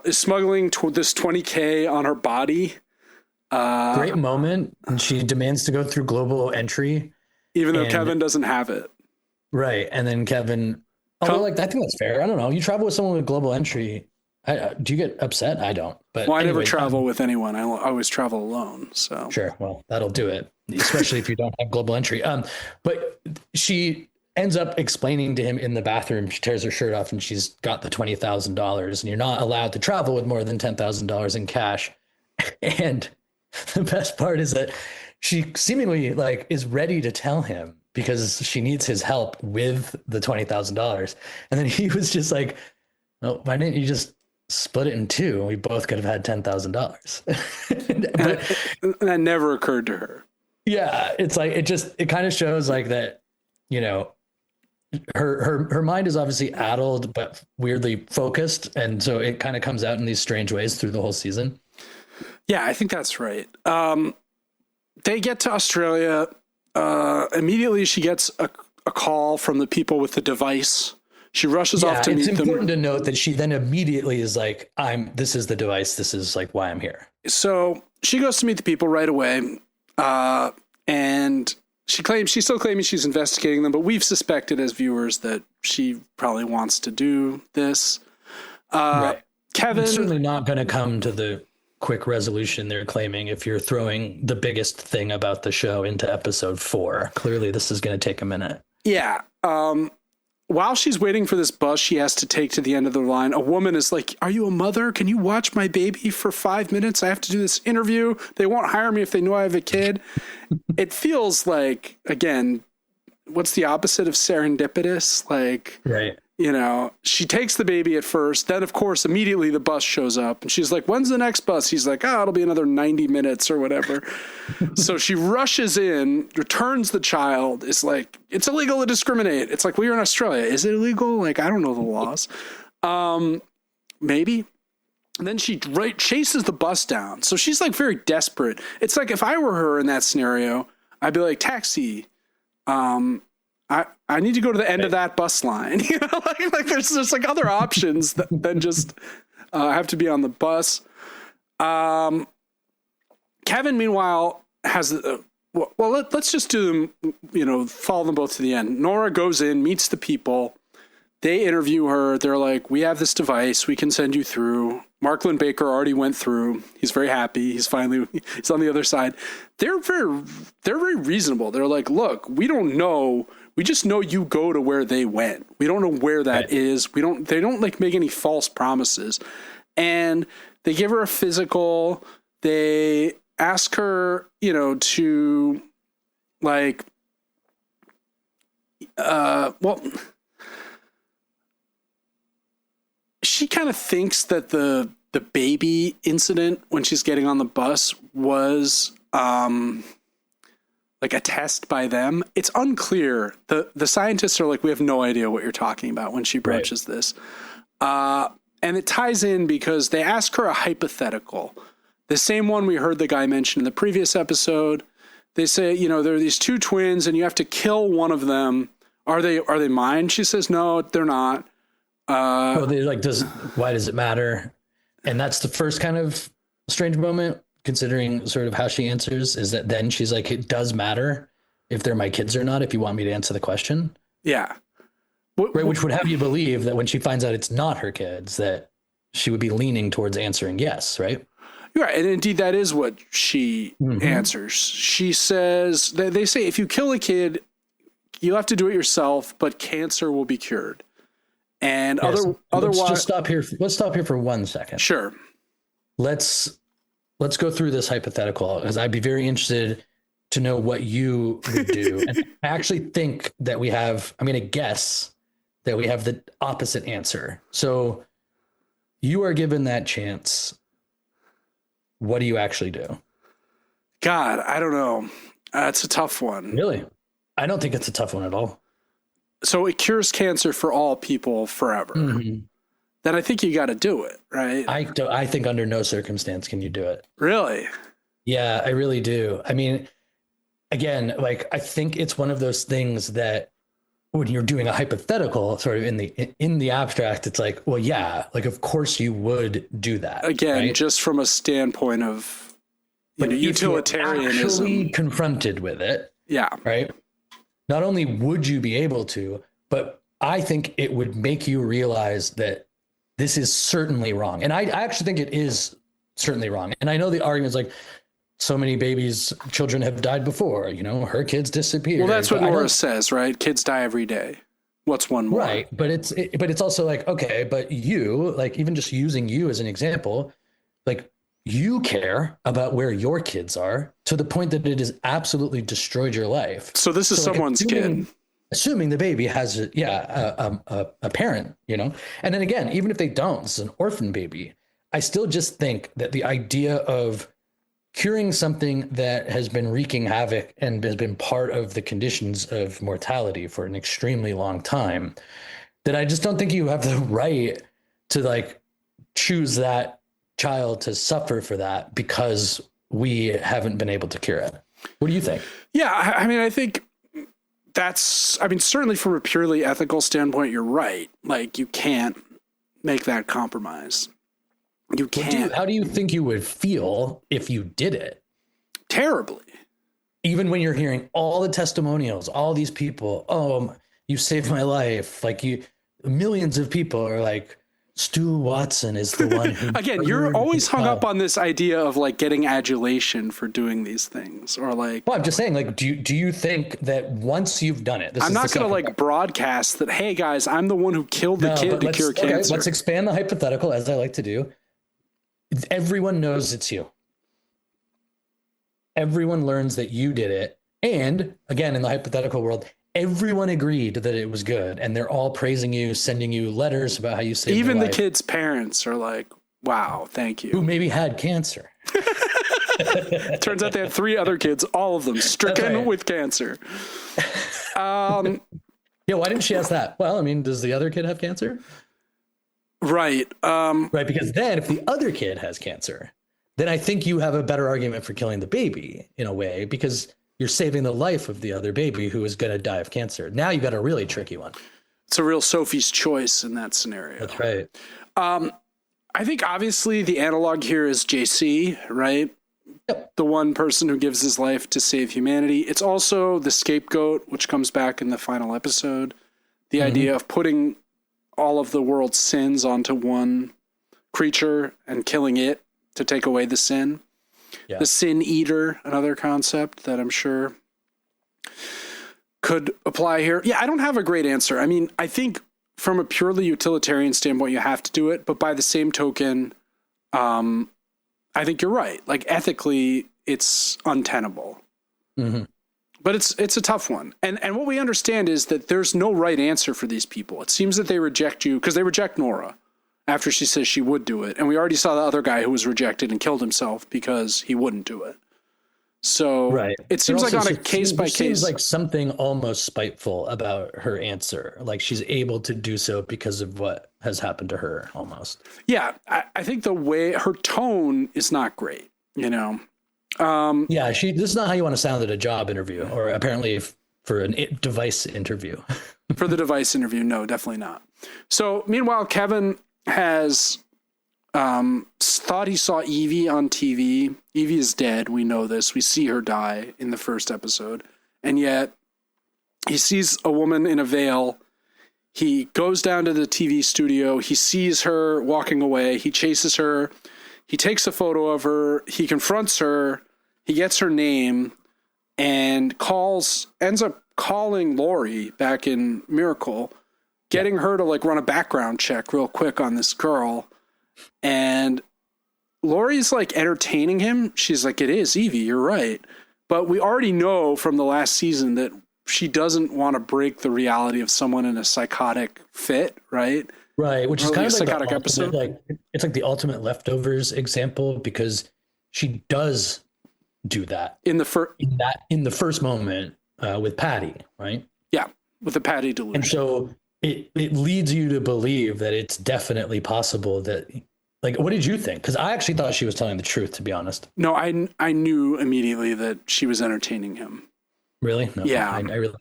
A: is smuggling this $20K on her body.
B: Great moment. And she demands to go through global entry.
A: Even though Kevin doesn't have it.
B: Right. And then Kevin, I think that's fair. I don't know. You travel with someone with global entry. Do you get upset? I don't. But
A: I never travel with anyone. I always travel alone. So
B: sure. Well, that'll do it, especially if you don't have global entry. But she ends up explaining to him in the bathroom. She tears her shirt off and she's got the $20,000, and you're not allowed to travel with more than $10,000 in cash. And the best part is that she seemingly like is ready to tell him because she needs his help with the $20,000. And then he was just like, "Oh, why didn't you just split it in two? We both could have had $10,000."
A: But that never occurred to her.
B: Yeah, it's like it kind of shows like that, her mind is obviously addled but weirdly focused, and so it kind of comes out in these strange ways through the whole season.
A: Yeah, I think that's right. They get to Australia. Immediately, she gets a call from the people with the device. She rushes off to meet them. It's important
B: to note that she then immediately is like, this is the device. This is like why I'm here.
A: So she goes to meet the people right away. And she's still claiming she's investigating them, but we've suspected as viewers that she probably wants to do this.
B: Right.
A: Kevin,
B: it's certainly not going to come to the quick resolution they're claiming if you're throwing the biggest thing about the show into episode 4. Clearly this is going to take a minute.
A: Yeah. While she's waiting for this bus she has to take to the end of the line, a woman is like, "Are you a mother? Can you watch my baby for 5 minutes? I have to do this interview. They won't hire me if they know I have a kid." It feels like, again, what's the opposite of serendipitous? Like,
B: right.
A: you know, she takes the baby at first. Then, of course, immediately the bus shows up and she's like, when's the next bus? He's like, oh, it'll be another 90 minutes or whatever. So she rushes in, returns the child. It's like, it's illegal to discriminate. It's like, well, you're in Australia. Is it illegal? Like, I don't know the laws. Maybe. And then she chases the bus down. So she's like very desperate. It's like if I were her in that scenario, I'd be like, taxi. I need to go to the end of that bus line. You know, like there's like other options than just have to be on the bus. Kevin, meanwhile, has let's just do them. You know, follow them both to the end. Nora goes in, meets the people. They interview her. They're like, we have this device. We can send you through. Mark Baker already went through. He's very happy. He's on the other side. They're very reasonable. They're like, look, we don't know. We just know you go to where they went. We don't know where that is. They don't like make any false promises. And they give her a physical. They ask her, you know, to like, she kind of thinks that the baby incident when she's getting on the bus was like a test by them. It's unclear. The scientists are like, we have no idea what you're talking about when she broaches this. And it ties in because they ask her a hypothetical. The same one we heard the guy mention in the previous episode. They say, you know, there are these two twins and you have to kill one of them. Are they mine? She says, no, they're not.
B: They're like, why does it matter? And that's the first kind of strange moment, considering sort of how she answers, is that then she's like, it does matter if they're my kids or not, if you want me to answer the question.
A: Yeah.
B: Right, which would have you believe that when she finds out it's not her kids, that she would be leaning towards answering yes, right?
A: Right. And indeed, that is what she answers. She says, they say, if you kill a kid, you have to do it yourself, but cancer will be cured. And otherwise,
B: let's just stop here. Let's stop here for 1 second.
A: Sure.
B: Let's go through this hypothetical, because I'd be very interested to know what you would do. And I actually think that I'm going to guess that we have the opposite answer. So you are given that chance. What do you actually do?
A: God, I don't know. It's a tough one.
B: Really? I don't think it's a tough one at all.
A: So it cures cancer for all people forever. Mm-hmm. Then I think you got to do it, right?
B: I think under no circumstance can you do it.
A: Really?
B: Yeah, I really do. I mean, again, like, I think it's one of those things that when you're doing a hypothetical sort of in the abstract, it's like, well, yeah, like, of course you would do that.
A: Again,
B: right?
A: Just from a standpoint of utilitarianism.
B: Actually confronted with it.
A: Yeah.
B: Right. Not only would you be able to, but I think it would make you realize that this is certainly wrong. And I actually think it is certainly wrong. And I know the argument is like, so many children have died before, you know, her kids disappeared.
A: Well, that's what Nora says, right? Kids die every day. What's one more?
B: Right. But it's also like, okay, but you, like, even just using you as an example, like, you care about where your kids are to the point that it has absolutely destroyed your life.
A: So this is someone's kid.
B: Assuming the baby has a parent, you know, and then again, even if they don't, it's an orphan baby. I still just think that the idea of curing something that has been wreaking havoc and has been part of the conditions of mortality for an extremely long time, that I just don't think you have the right to like choose that child to suffer for that because we haven't been able to cure it. What do you think?
A: Yeah, I mean, I think certainly from a purely ethical standpoint, you're right. Like, you can't make that compromise. You can't.
B: How do you think you would feel if you did it?
A: Terribly.
B: Even when you're hearing all the testimonials, all these people, oh, you saved my life. Like, millions of people are like, Stu Watson is the one who
A: again, you're always hung up on this idea of like getting adulation for doing these things, or like,
B: well, I'm just saying, like, do you think that once you've done it,
A: I'm not going to like broadcast that, hey guys, I'm the one who killed the kid to cure cancer.
B: Let's expand the hypothetical, as I like to do. Everyone knows it's you. Everyone learns that you did it. And again, in the hypothetical world, everyone agreed that it was good, and they're all praising you, sending you letters about how you saved
A: Even
B: their
A: the
B: life,
A: kids' parents are like, wow, thank
B: who
A: you.
B: maybe had cancer.
A: Turns out they had 3 other kids, all of them stricken with cancer.
B: Yeah, why didn't she ask that? Well, I mean, does the other kid have cancer?
A: Right.
B: Right, because then if the other kid has cancer, then I think you have a better argument for killing the baby in a way, because you're saving the life of the other baby who is going to die of cancer. Now you got a really tricky one.
A: It's a real Sophie's choice in that scenario.
B: That's right.
A: I think obviously the analog here is JC, right?
B: Yep.
A: The one person who gives his life to save humanity. It's also the scapegoat, which comes back in the final episode. The idea of putting all of the world's sins onto one creature and killing it to take away the sin. Yeah. The sin eater, another concept that I'm sure could apply here. Yeah, I don't have a great answer. I mean, I think from a purely utilitarian standpoint, you have to do it. But by the same token, I think you're right. Like ethically, it's untenable. But it's a tough one. And what we understand is that there's no right answer for these people. It seems that they reject you because they reject Nora after she says she would do it. And we already saw the other guy who was rejected and killed himself because he wouldn't do it. So it seems like on a case by case. It seems
B: like something almost spiteful about her answer. Like she's able to do so because of what has happened to her almost.
A: Yeah. I think the way her tone is not great, you know?
B: Yeah, this is not how you want to sound at a job interview, or apparently for a device interview.
A: For the device interview, no, definitely not. So meanwhile, Kevin has thought he saw Evie on TV. Evie is dead. We know this. We see her die in the first episode. And yet he sees a woman in a veil. He goes down to the TV studio. He sees her walking away. He chases her. He takes a photo of her. He confronts her. He gets her name and ends up calling Lori back in Miracle, getting her to like run a background check real quick on this girl. And Lori's like entertaining him. She's like, it is Evie, you're right. But we already know from the last season that she doesn't want to break the reality of someone in a psychotic fit, right?
B: Right, which is kind of like
A: psychotic episode.
B: It's like the ultimate Leftovers example, because she does do that in the first moment with Patty, right?
A: Yeah, with the Patty delusion.
B: And so it leads you to believe that it's definitely possible that. Like, what did you think? Because I actually thought she was telling the truth, to be honest.
A: No, I knew immediately that she was entertaining him.
B: Really? No,
A: yeah.
B: I really.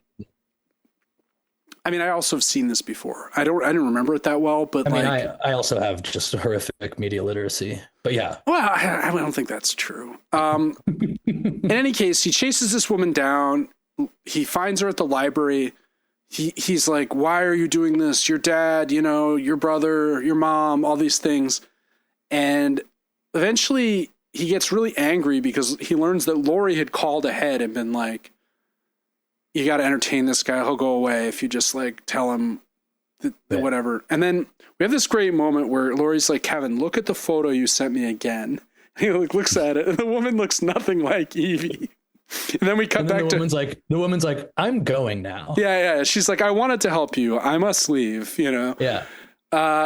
A: I mean, I also have seen this before. I didn't remember it that well, but
B: I also have just horrific media literacy. But yeah.
A: Well, I don't think that's true. In any case, he chases this woman down. He finds her at the library. He's like, "Why are you doing this? Your dad, your brother, your mom, all these things." And eventually he gets really angry because he learns that Lori had called ahead and been like, you got to entertain this guy. He'll go away if you just like tell him that whatever. And then we have this great moment where Lori's like, Kevin, look at the photo you sent me again. And he looks at it and the woman looks nothing like Evie. And then we cut back to
B: the woman's like, I'm going now.
A: Yeah. She's like, I wanted to help you. I must leave,
B: Yeah.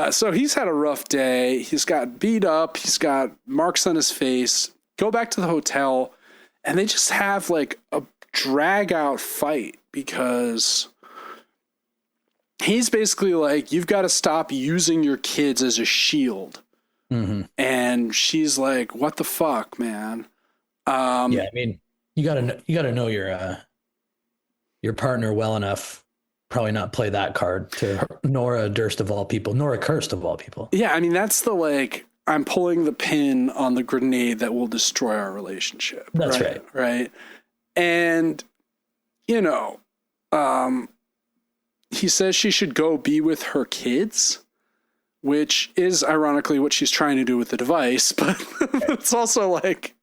A: So he's had a rough day. He's got beat up. He's got marks on his face. Go back to the hotel, and they just have like a drag out fight because he's basically like, you've got to stop using your kids as a shield. And she's like, what the fuck, man?
B: Yeah, I mean, you gotta know your partner well enough. Probably not play that card to Nora Durst of all people, Nora Kirst of all people.
A: Yeah, I mean, that's the like, I'm pulling the pin on the grenade that will destroy our relationship.
B: That's right.
A: Right. And, he says she should go be with her kids, which is ironically what she's trying to do with the device. But it's also like,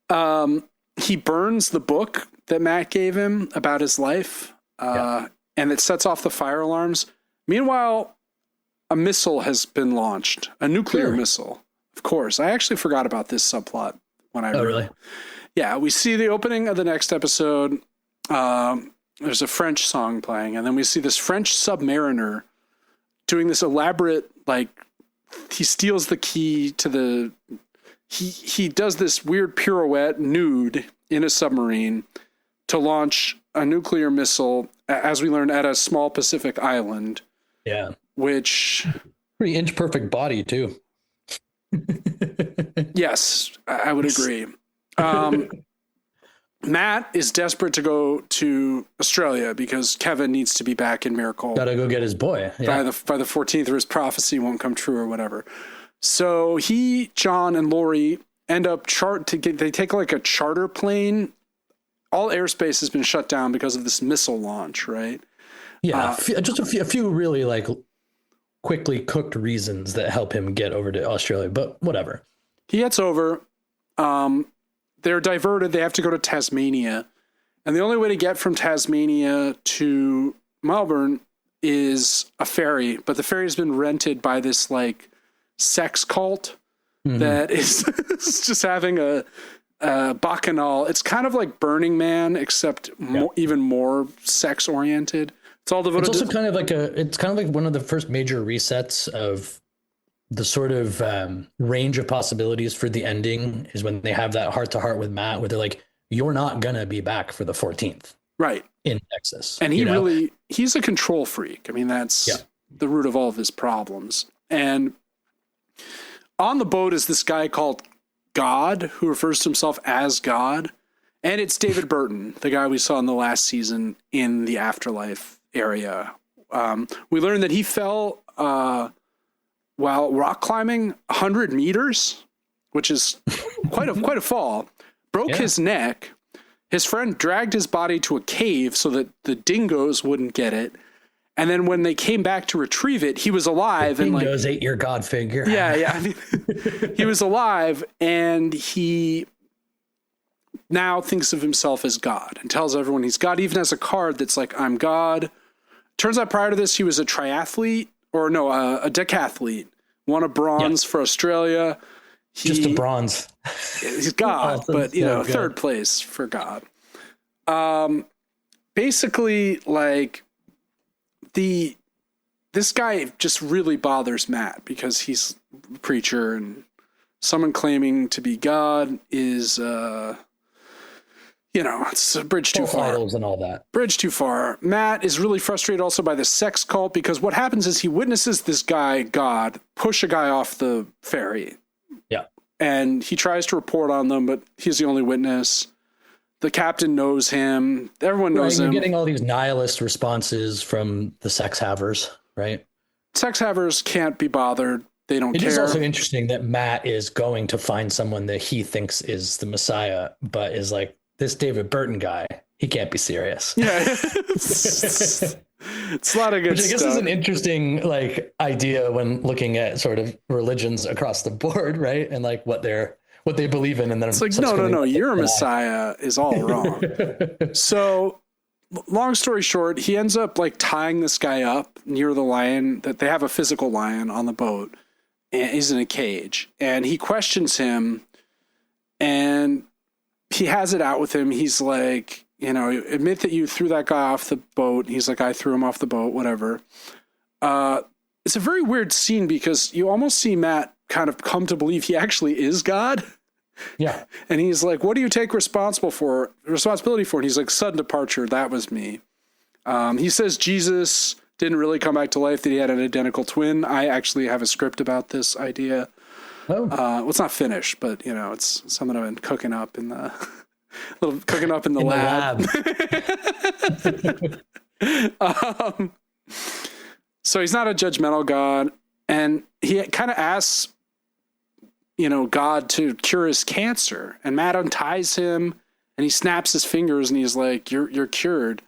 A: he burns the book that Matt gave him about his life. And it sets off the fire alarms. Meanwhile, a missile has been launched, a nuclear missile. Of course, I actually forgot about this subplot when I read.
B: Really?
A: Yeah, we see the opening of the next episode. there's a French song playing, and then we see this French submariner doing this elaborate, like, he steals the key to the, he does this weird pirouette nude in a submarine to launch a nuclear missile, as we learned, at a small Pacific island.
B: Yeah.
A: Which...
B: Pretty inch perfect body, too.
A: Yes, I would agree. Matt is desperate to go to Australia because Kevin needs to be back in Miracle.
B: Gotta go get his boy.
A: Yeah. By the 14th, or his prophecy won't come true or whatever. So he, John, and Lori end up they take like a charter plane. All airspace has been shut down because of this missile launch, right?
B: Yeah, just a few really like quickly cooked reasons that help him get over to Australia, but whatever.
A: He gets over. They're diverted. They have to go to Tasmania. And the only way to get from Tasmania to Melbourne is a ferry. But the ferry has been rented by this like sex cult that is just having a bacchanal. It's kind of like Burning Man, except even more sex oriented. It's all devoted.
B: It's also kind of like one of the first major resets of the sort of range of possibilities for the ending is when they have that heart to heart with Matt, where they're like, you're not going to be back for the 14th.
A: Right.
B: In Texas.
A: And he's a control freak. I mean, that's the root of all of his problems. And on the boat is this guy called God, who refers to himself as God. And it's David Burton, the guy we saw in the last season in the afterlife area. We learned that he fell while rock climbing 100 meters, which is quite a fall, broke his neck. His friend dragged his body to a cave so that the dingoes wouldn't get it. And then when they came back to retrieve it, he was alive.
B: The dingoes ate your God figure.
A: Yeah. I mean, he was alive, and he now thinks of himself as God and tells everyone he's God, even has a card that's like, I'm God. Turns out prior to this, he was a triathlete. A decathlete, won a bronze for Australia.
B: Just a bronze.
A: He's God, but third place for God. Basically, like this guy just really bothers Matt because he's a preacher, and someone claiming to be God is it's a bridge too far.
B: Idols and all that.
A: Bridge too far. Matt is really frustrated also by the sex cult, because what happens is he witnesses this guy, God, push a guy off the ferry.
B: Yeah.
A: And he tries to report on them, but he's the only witness. The captain knows him. Everyone knows him.
B: You're getting all these nihilist responses from the sex havers, right?
A: Sex havers can't be bothered. They don't care.
B: It is also interesting that Matt is going to find someone that he thinks is the Messiah, but is like, this David Burton guy, he can't be serious.
A: Yeah. It's a lot of good stuff.
B: Which I guess is an interesting idea when looking at sort of religions across the board, right? And like what they believe in. And then
A: it's like, no, your Messiah is all wrong. So long story short, he ends up like tying this guy up near the lion, that they have a physical lion on the boat, and he's in a cage, and he questions him, and he has it out with him. He's like, admit that you threw that guy off the boat. He's like, I threw him off the boat, whatever. It's a very weird scene because you almost see Matt kind of come to believe he actually is God.
B: Yeah.
A: And he's like, what do you take responsibility for? And he's like, sudden departure. That was me. He says Jesus didn't really come back to life, that he had an identical twin. I actually have a script about this idea.
B: Oh.
A: Well, it's not finished, but it's something I've been cooking up in the lab. So he's not a judgmental God, and he kind of asks, God to cure his cancer, and Matt unties him, and he snaps his fingers, and he's like, "You're cured."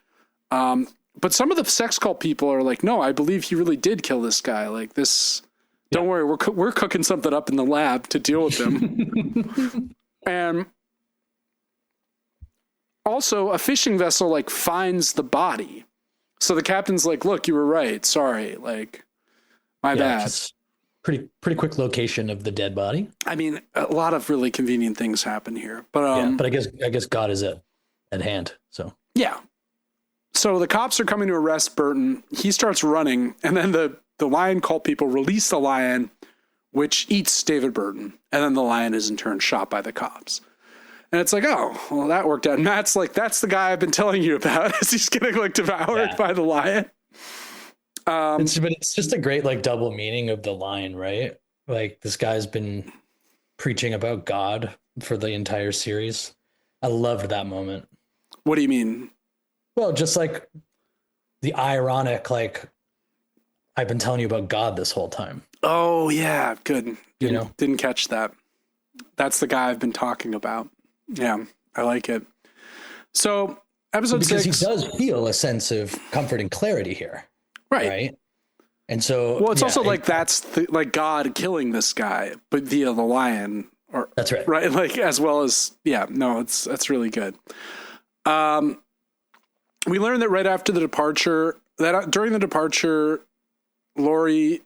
A: But some of the sex cult people are like, "No, I believe he really did kill this guy. Like this." Don't worry, we're cooking something up in the lab to deal with him. And also, a fishing vessel finds the body, so the captain's like, "Look, you were right. Sorry, my bad."
B: Pretty quick location of the dead body.
A: I mean, a lot of really convenient things happen here, but
B: but I guess God is at hand. So
A: yeah. So the cops are coming to arrest Burton. He starts running, and then the lion cult people release the lion, which eats David Burton. And then the lion is in turn shot by the cops. And it's like, oh, well, that worked out. And Matt's like, that's the guy I've been telling you about as he's getting like devoured by the lion.
B: But it's just a great like double meaning of the line, right? Like this guy's been preaching about God for the entire series. I loved that moment.
A: What do you mean?
B: Well, just like the ironic, like I've been telling you about God this whole time.
A: Oh yeah, good. Didn't catch that. That's the guy I've been talking about. Yeah, I like it. So episode 6,
B: because he does feel a sense of comfort and clarity here, right? And so,
A: well, it's also like that's like God killing this guy, but via the lion. Or
B: that's right,
A: right? Like as well as that's really good. We learned that right after the departure, that during the departure, Lori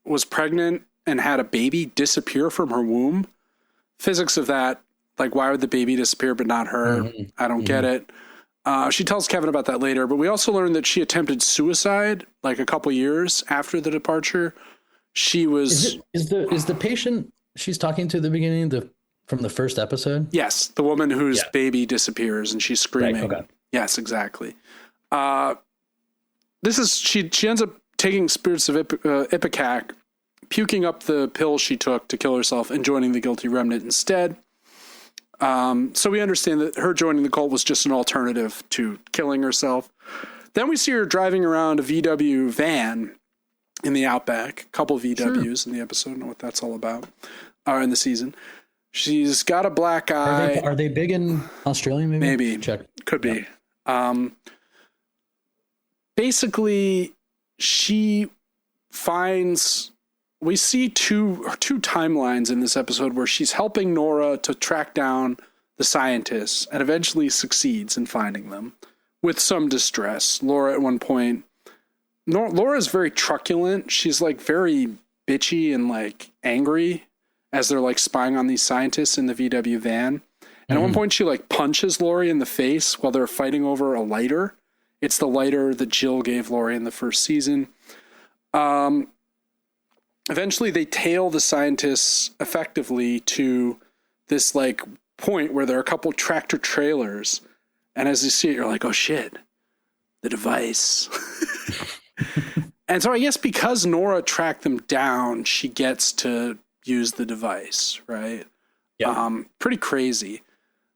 A: was pregnant and had a baby disappear from her womb. Physics of that, like why would the baby disappear but not her? Mm-hmm. I don't get it. She tells Kevin about that later, but we also learned that she attempted suicide like a couple years after the departure. She was
B: is the patient she's talking to at the beginning from the first episode?
A: Yes, the woman whose baby disappears and she's screaming. Right, okay. Yes, exactly. This is she ends up taking spirits of Ipecac, puking up the pill she took to kill herself, and joining the guilty remnant instead. So we understand that her joining the cult was just an alternative to killing herself. Then we see her driving around a VW van in the outback. A couple of VWs in the episode. I don't know what that's all about. In the season. She's got a black eye.
B: Are they big in Australia?
A: Maybe.
B: Check.
A: Could be. Basically, she finds... We see two timelines in this episode where she's helping Nora to track down the scientists and eventually succeeds in finding them with some distress. Laura at one point... Laura is very truculent. She's like very bitchy and like angry as they're like spying on these scientists in the VW van. And at one point she like punches Lori in the face while they're fighting over a lighter. It's the lighter that Jill gave Lori in the first season. Eventually they tail the scientists effectively to this like point where there are a couple tractor trailers. And as you see it, you're like, oh shit, the device. And so I guess because Nora tracked them down, she gets to use the device, right? Yeah. Pretty crazy.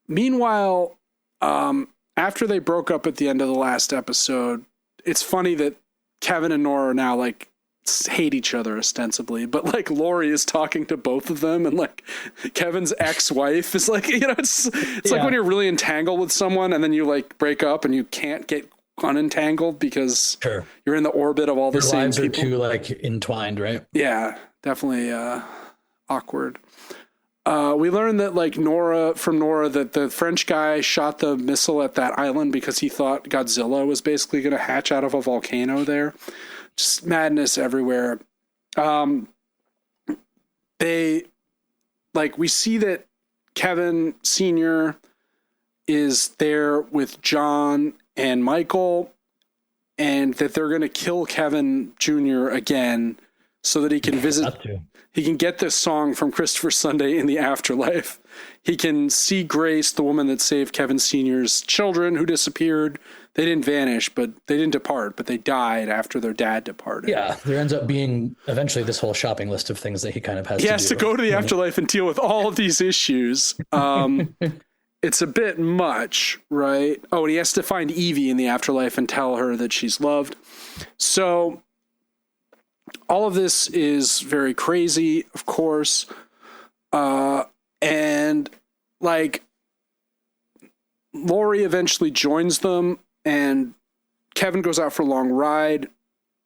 A: Meanwhile, after they broke up at the end of the last episode, it's funny that Kevin and Nora now like hate each other ostensibly, but like Lori is talking to both of them, and like Kevin's ex-wife is like, it's like when you're really entangled with someone and then you like break up and you can't get unentangled because you're in the orbit of all the same people. Your lives
B: are too like entwined, right?
A: Yeah, definitely awkward. We learned that like Nora that the French guy shot the missile at that island because he thought Godzilla was basically going to hatch out of a volcano there. Just madness everywhere. We see that Kevin Sr. is there with John and Michael, and that they're going to kill Kevin Jr. again so that he can visit. He can get this song from Christopher Sunday in the afterlife. He can see Grace, the woman that saved Kevin Sr.'s children who disappeared. They didn't vanish, but they didn't depart, but they died after their dad departed.
B: Yeah, there ends up being eventually this whole shopping list of things that he kind of has to do.
A: He has to go to the afterlife and deal with all of these issues. It's a bit much, right? Oh, and he has to find Evie in the afterlife and tell her that she's loved. So all of this is very crazy, of course. And like Lori eventually joins them and Kevin goes out for a long ride.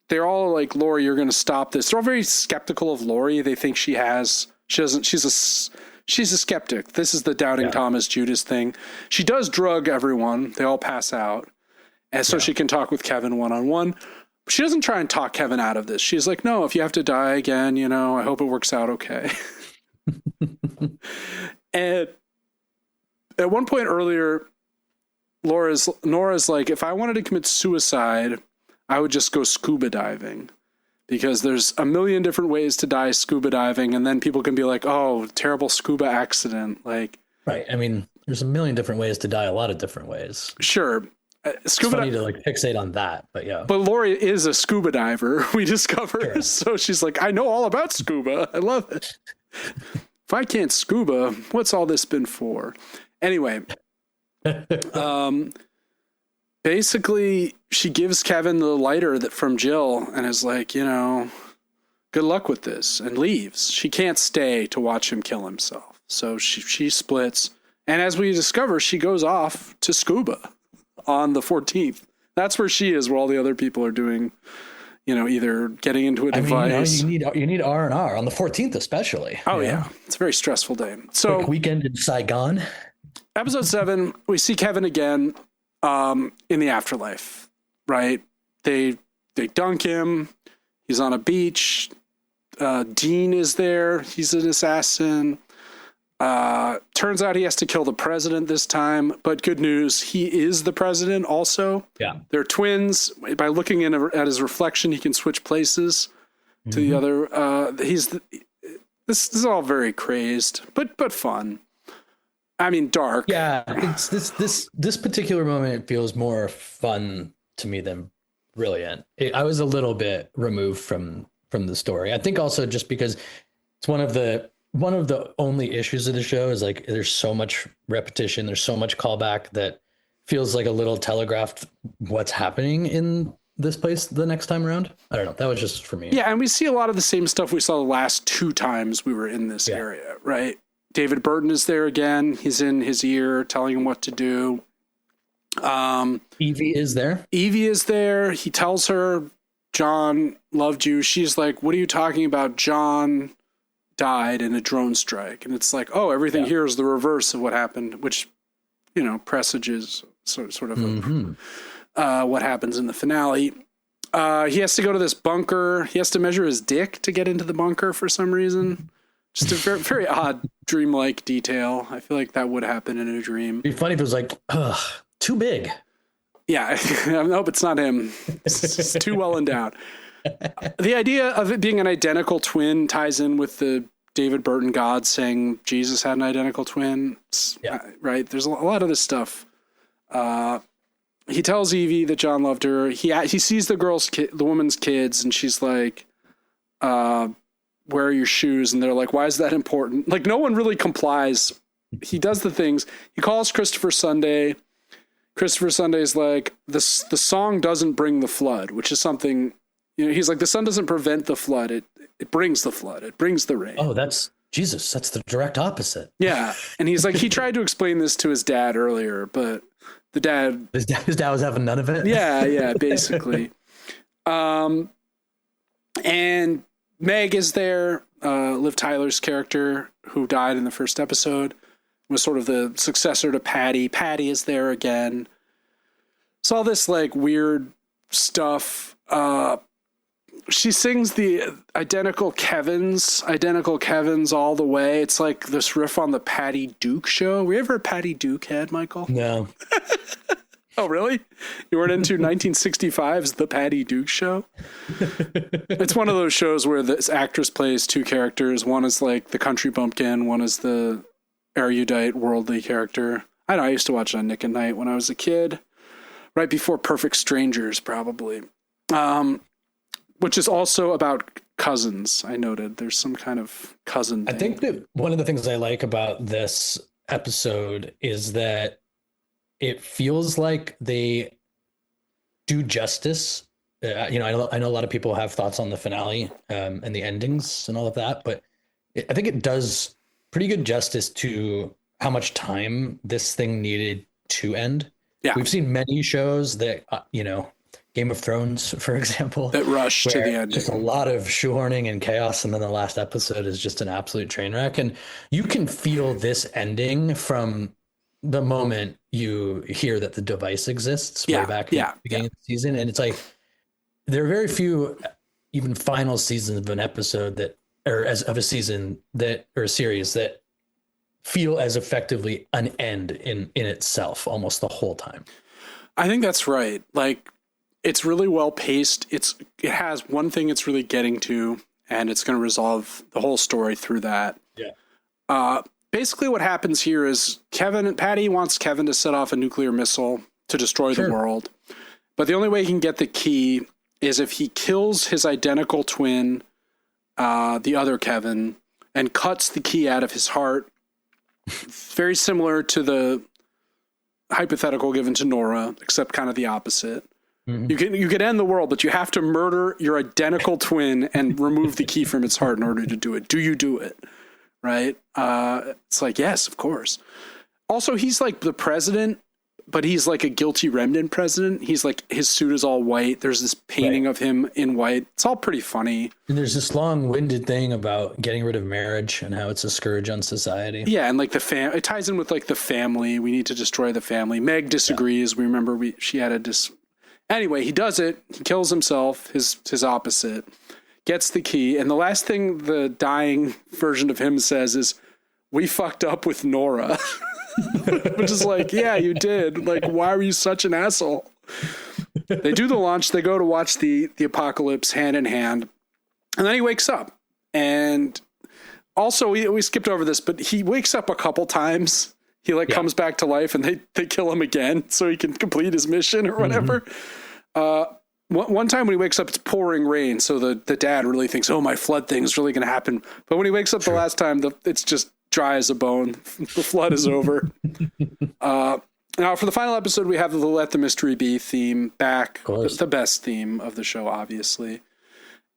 A: They're all like, Lori, you're going to stop this. They're all very skeptical of Lori. They think she's a skeptic. This is the doubting Thomas Judas thing. She does drug everyone. They all pass out. And so she can talk with Kevin one-on-one. She doesn't try and talk Kevin out of this. She's like, no, if you have to die again, I hope it works out okay. And at one point earlier, Nora's like, if I wanted to commit suicide, I would just go scuba diving, because there's a million different ways to die scuba diving, and then people can be like, oh, terrible scuba accident. Like,
B: right. I mean, there's a million different ways to die, a lot of different ways.
A: Sure.
B: It's funny to like fixate on that, but yeah.
A: But Lori is a scuba diver, we discover.
B: Sure.
A: So she's like, I know all about scuba. I love it. If I can't scuba, what's all this been for? Anyway, basically, she gives Kevin the lighter from Jill and is like, good luck with this, and leaves. She can't stay to watch him kill himself. So she splits. And as we discover, she goes off to scuba on the 14th. That's where she is, where all the other people are doing, either getting into a device.
B: You need R&R on the 14th, especially.
A: Oh, yeah. It's a very stressful day. So
B: quick weekend in Saigon.
A: Episode 7, we see Kevin again in the afterlife, right? They dunk him. He's on a beach. Dean is there. He's an assassin. Turns out he has to kill the president this time, but good news, he is the president also.
B: Yeah.
A: They're twins. By looking at his reflection, he can switch places to the other. This is all very crazed, but fun. I mean, dark.
B: Yeah, it's this particular moment, it feels more fun to me than brilliant. I was a little bit removed from the story. I think also just because it's one of the only issues of the show is like there's so much repetition, there's so much callback that feels like a little telegraphed what's happening in this place the next time around. I don't know. That was just for me.
A: Yeah, and we see a lot of the same stuff we saw the last 2 times we were in this area, right? David Burton is there again. He's in his ear telling him what to do.
B: Evie is there.
A: Evie is there. He tells her, John loved you. She's like, what are you talking about? John died in a drone strike. And it's like, oh, everything here is the reverse of what happened, which, presages sort of what happens in the finale. He has to go to this bunker. He has to measure his dick to get into the bunker for some reason. Just a very, very odd dreamlike detail. I feel like that would happen in a dream.
B: It'd be funny if it was like, too big.
A: Yeah, nope, it's not him. It's too well endowed. The idea of it being an identical twin ties in with the David Burton God saying Jesus had an identical twin. Right? There's a lot of this stuff. He tells Evie that John loved her. He sees the woman's kids, and she's like, where are your shoes? And they're like, why is that important? Like, no one really complies. He does the things. He calls Christopher Sunday. Christopher Sunday's like, the song doesn't bring the flood, which is something, he's like, the sun doesn't prevent the flood. It brings the flood. It brings the rain.
B: Oh, that's Jesus. That's the direct opposite.
A: Yeah. And he's like, he tried to explain this to his dad earlier, but his dad was having none of it. Yeah, basically. And Meg is there. Liv Tyler's character, who died in the first episode, was sort of the successor to Patty. Patty is there again. It's all this like weird stuff. She sings the identical Kevins all the way. It's like this riff on the Patty Duke show. Were you ever a Patty Duke head, Michael?
B: No.
A: Oh, really? You weren't into 1965's The Patty Duke Show? It's one of those shows where this actress plays 2 characters. One is like the country bumpkin. One is the erudite worldly character. I know, I used to watch it on Nick at Night when I was a kid. Right before Perfect Strangers, probably. Which is also about cousins, I noted. There's some kind of cousin thing.
B: I think that one of the things I like about this episode is that it feels like they do justice. I know a lot of people have thoughts on the finale and the endings and all of that, but I think it does pretty good justice to how much time this thing needed to end.
A: Yeah.
B: We've seen many shows that, Game of Thrones, for example,
A: that rush to the end.
B: Just a lot of shoehorning and chaos, and then the last episode is just an absolute train wreck. And you can feel this ending from the moment you hear that the device exists way back in the beginning of the season. And it's like, there are very few even final seasons of an episode of a season or a series that feel as effectively an end in itself almost the whole time.
A: I think that's right. Like, it's really well paced. It has one thing it's really getting to, and it's going to resolve the whole story through that.
B: Yeah.
A: Basically what happens here is Patty wants Kevin to set off a nuclear missile to destroy the world. But the only way he can get the key is if he kills his identical twin, the other Kevin, and cuts the key out of his heart. Very similar to the hypothetical given to Nora, except kind of the opposite. Mm-hmm. You can end the world, but you have to murder your identical twin and remove the key from its heart in order to do it. Do you do it? Right? It's like, yes, of course. Also, he's like the president, but he's like a guilty remnant president. He's like, his suit is all white. There's this painting of him in white. It's all pretty funny.
B: And there's this long-winded thing about getting rid of marriage and how it's a scourge on society.
A: Yeah, and like it ties in with like the family. We need to destroy the family. Meg disagrees. Yeah. We remember she had anyway, he does it. He kills himself, his opposite, gets the key. And the last thing the dying version of him says is, "We fucked up with Nora." Which is like, yeah, you did. Like, why were you such an asshole? They do the launch. They go to watch the apocalypse hand in hand. And then he wakes up. And also, we skipped over this, but he wakes up a couple times. He comes back to life, and they kill him again so he can complete his mission or whatever. One time when he wakes up, it's pouring rain. So the dad really thinks, oh, my flood thing is really going to happen. But when he wakes up the last time, it's just dry as a bone. The flood is over. Now, for the final episode, we have the Let the Mystery Be theme back. The best theme of the show, obviously.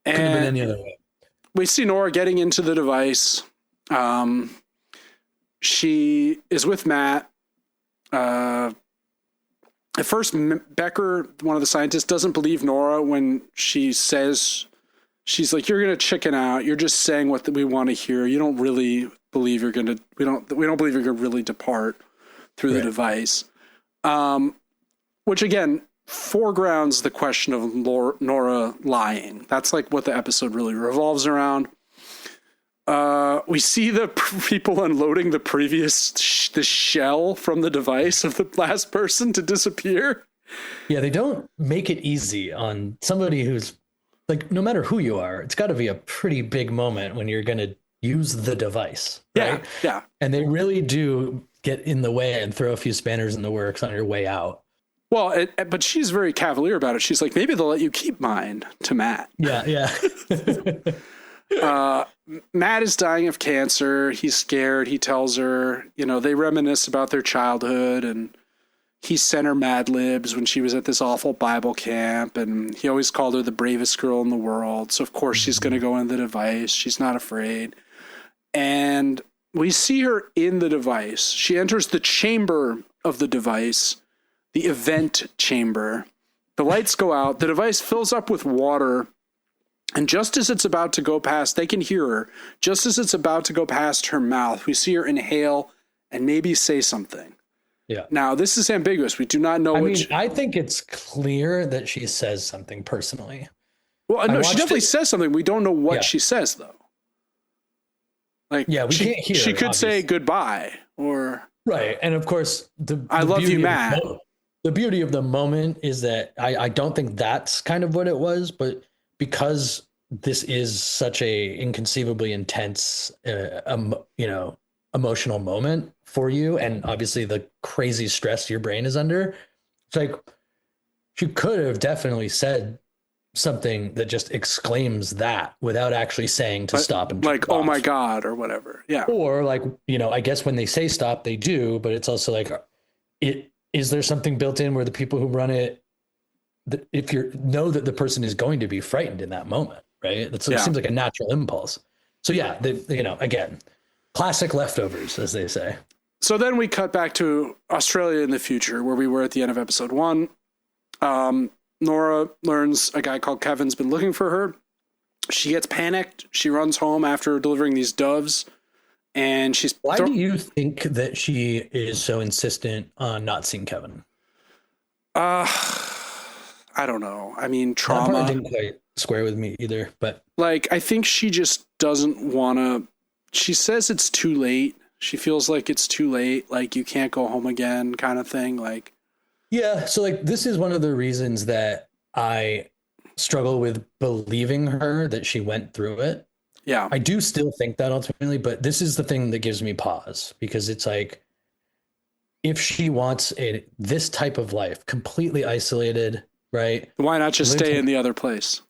B: Couldn't have been any other way.
A: We see Nora getting into the device. She is with Matt. At first, Becker, one of the scientists, doesn't believe Nora when she says, she's like, "You're going to chicken out. You're just saying what we want to hear. You don't really believe you're going to, we don't believe you're going to really depart through the device." Which again, foregrounds the question of Nora lying. That's like what the episode really revolves around. We see the people unloading the shell from the device of the last person to disappear.
B: Yeah, they don't make it easy on somebody who's like, no matter who you are, it's got to be a pretty big moment when you're going to use the device. Right?
A: Yeah.
B: And they really do get in the way and throw a few spanners in the works on your way out.
A: Well, but she's very cavalier about it. She's like, maybe they'll let you keep mine, to Matt.
B: Yeah.
A: Matt is dying of cancer. He's scared. He tells her, they reminisce about their childhood, and he sent her Mad Libs when she was at this awful Bible camp, and he always called her the bravest girl in the world. So of course she's going to go in the device. She's not afraid. And we see her in the device. She enters the chamber of the device, the event chamber. The lights go out. The device fills up with water. And just as it's about to go past, they can hear her. Just as it's about to go past her mouth, we see her inhale and maybe say something.
B: Yeah.
A: Now, this is ambiguous. We do not know
B: I think it's clear that she says something personally.
A: Well, no, she definitely says something. We don't know what she says, though. Like,
B: we can't hear.
A: She could say goodbye or.
B: Right. And of course,
A: I love you, Matt.
B: The beauty of the moment is that I don't think that's kind of what it was, but because this is such a inconceivably intense, emotional moment for you, and obviously the crazy stress your brain is under, it's like she could have definitely said something that just exclaims that without actually saying to stop and
A: like, oh my God, or whatever. Yeah.
B: Or like, I guess when they say stop, they do, but it's also like, is there something built in where the people who run it, if you know that the person is going to be frightened in that moment, right? It seems like a natural impulse. So yeah, again, classic leftovers, as they say.
A: So then we cut back to Australia in the future, where we were at the end of episode 1. Nora learns a guy called Kevin's been looking for her. She gets panicked. She runs home after delivering these doves, and she's.
B: Why do you think that she is so insistent on not seeing Kevin?
A: I don't know. I mean, trauma.
B: That didn't quite square with me either, but
A: I think she just doesn't want to. She says it's too late. She feels like it's too late, like you can't go home again kind of thing. Like,
B: yeah. So like, this is one of the reasons that I struggle with believing her that she went through it.
A: yeah,
B: I do still think that ultimately, but this is the thing that gives me pause, because it's like, if she wants this type of life, completely isolated, right?
A: why not just
B: Lives
A: stay in the other place?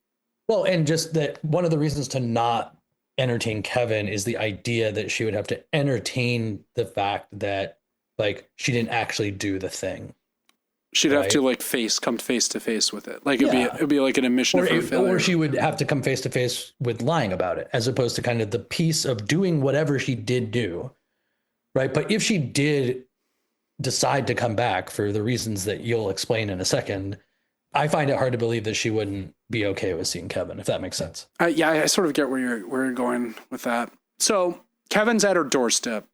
B: Well, and just that one of the reasons to not entertain Kevin is the idea that she would have to entertain the fact that like she didn't actually do the thing.
A: She'd have to like come face to face with it. Like it'd be like an admission of her failure.
B: Or she would have to come face to face with lying about it, as opposed to kind of the piece of doing whatever she did do. Right. But if she did decide to come back for the reasons that you'll explain in a second, I find it hard to believe that she wouldn't be okay with seeing Kevin, if that makes sense.
A: Yeah, I sort of get where you're going with that. So Kevin's at her doorstep.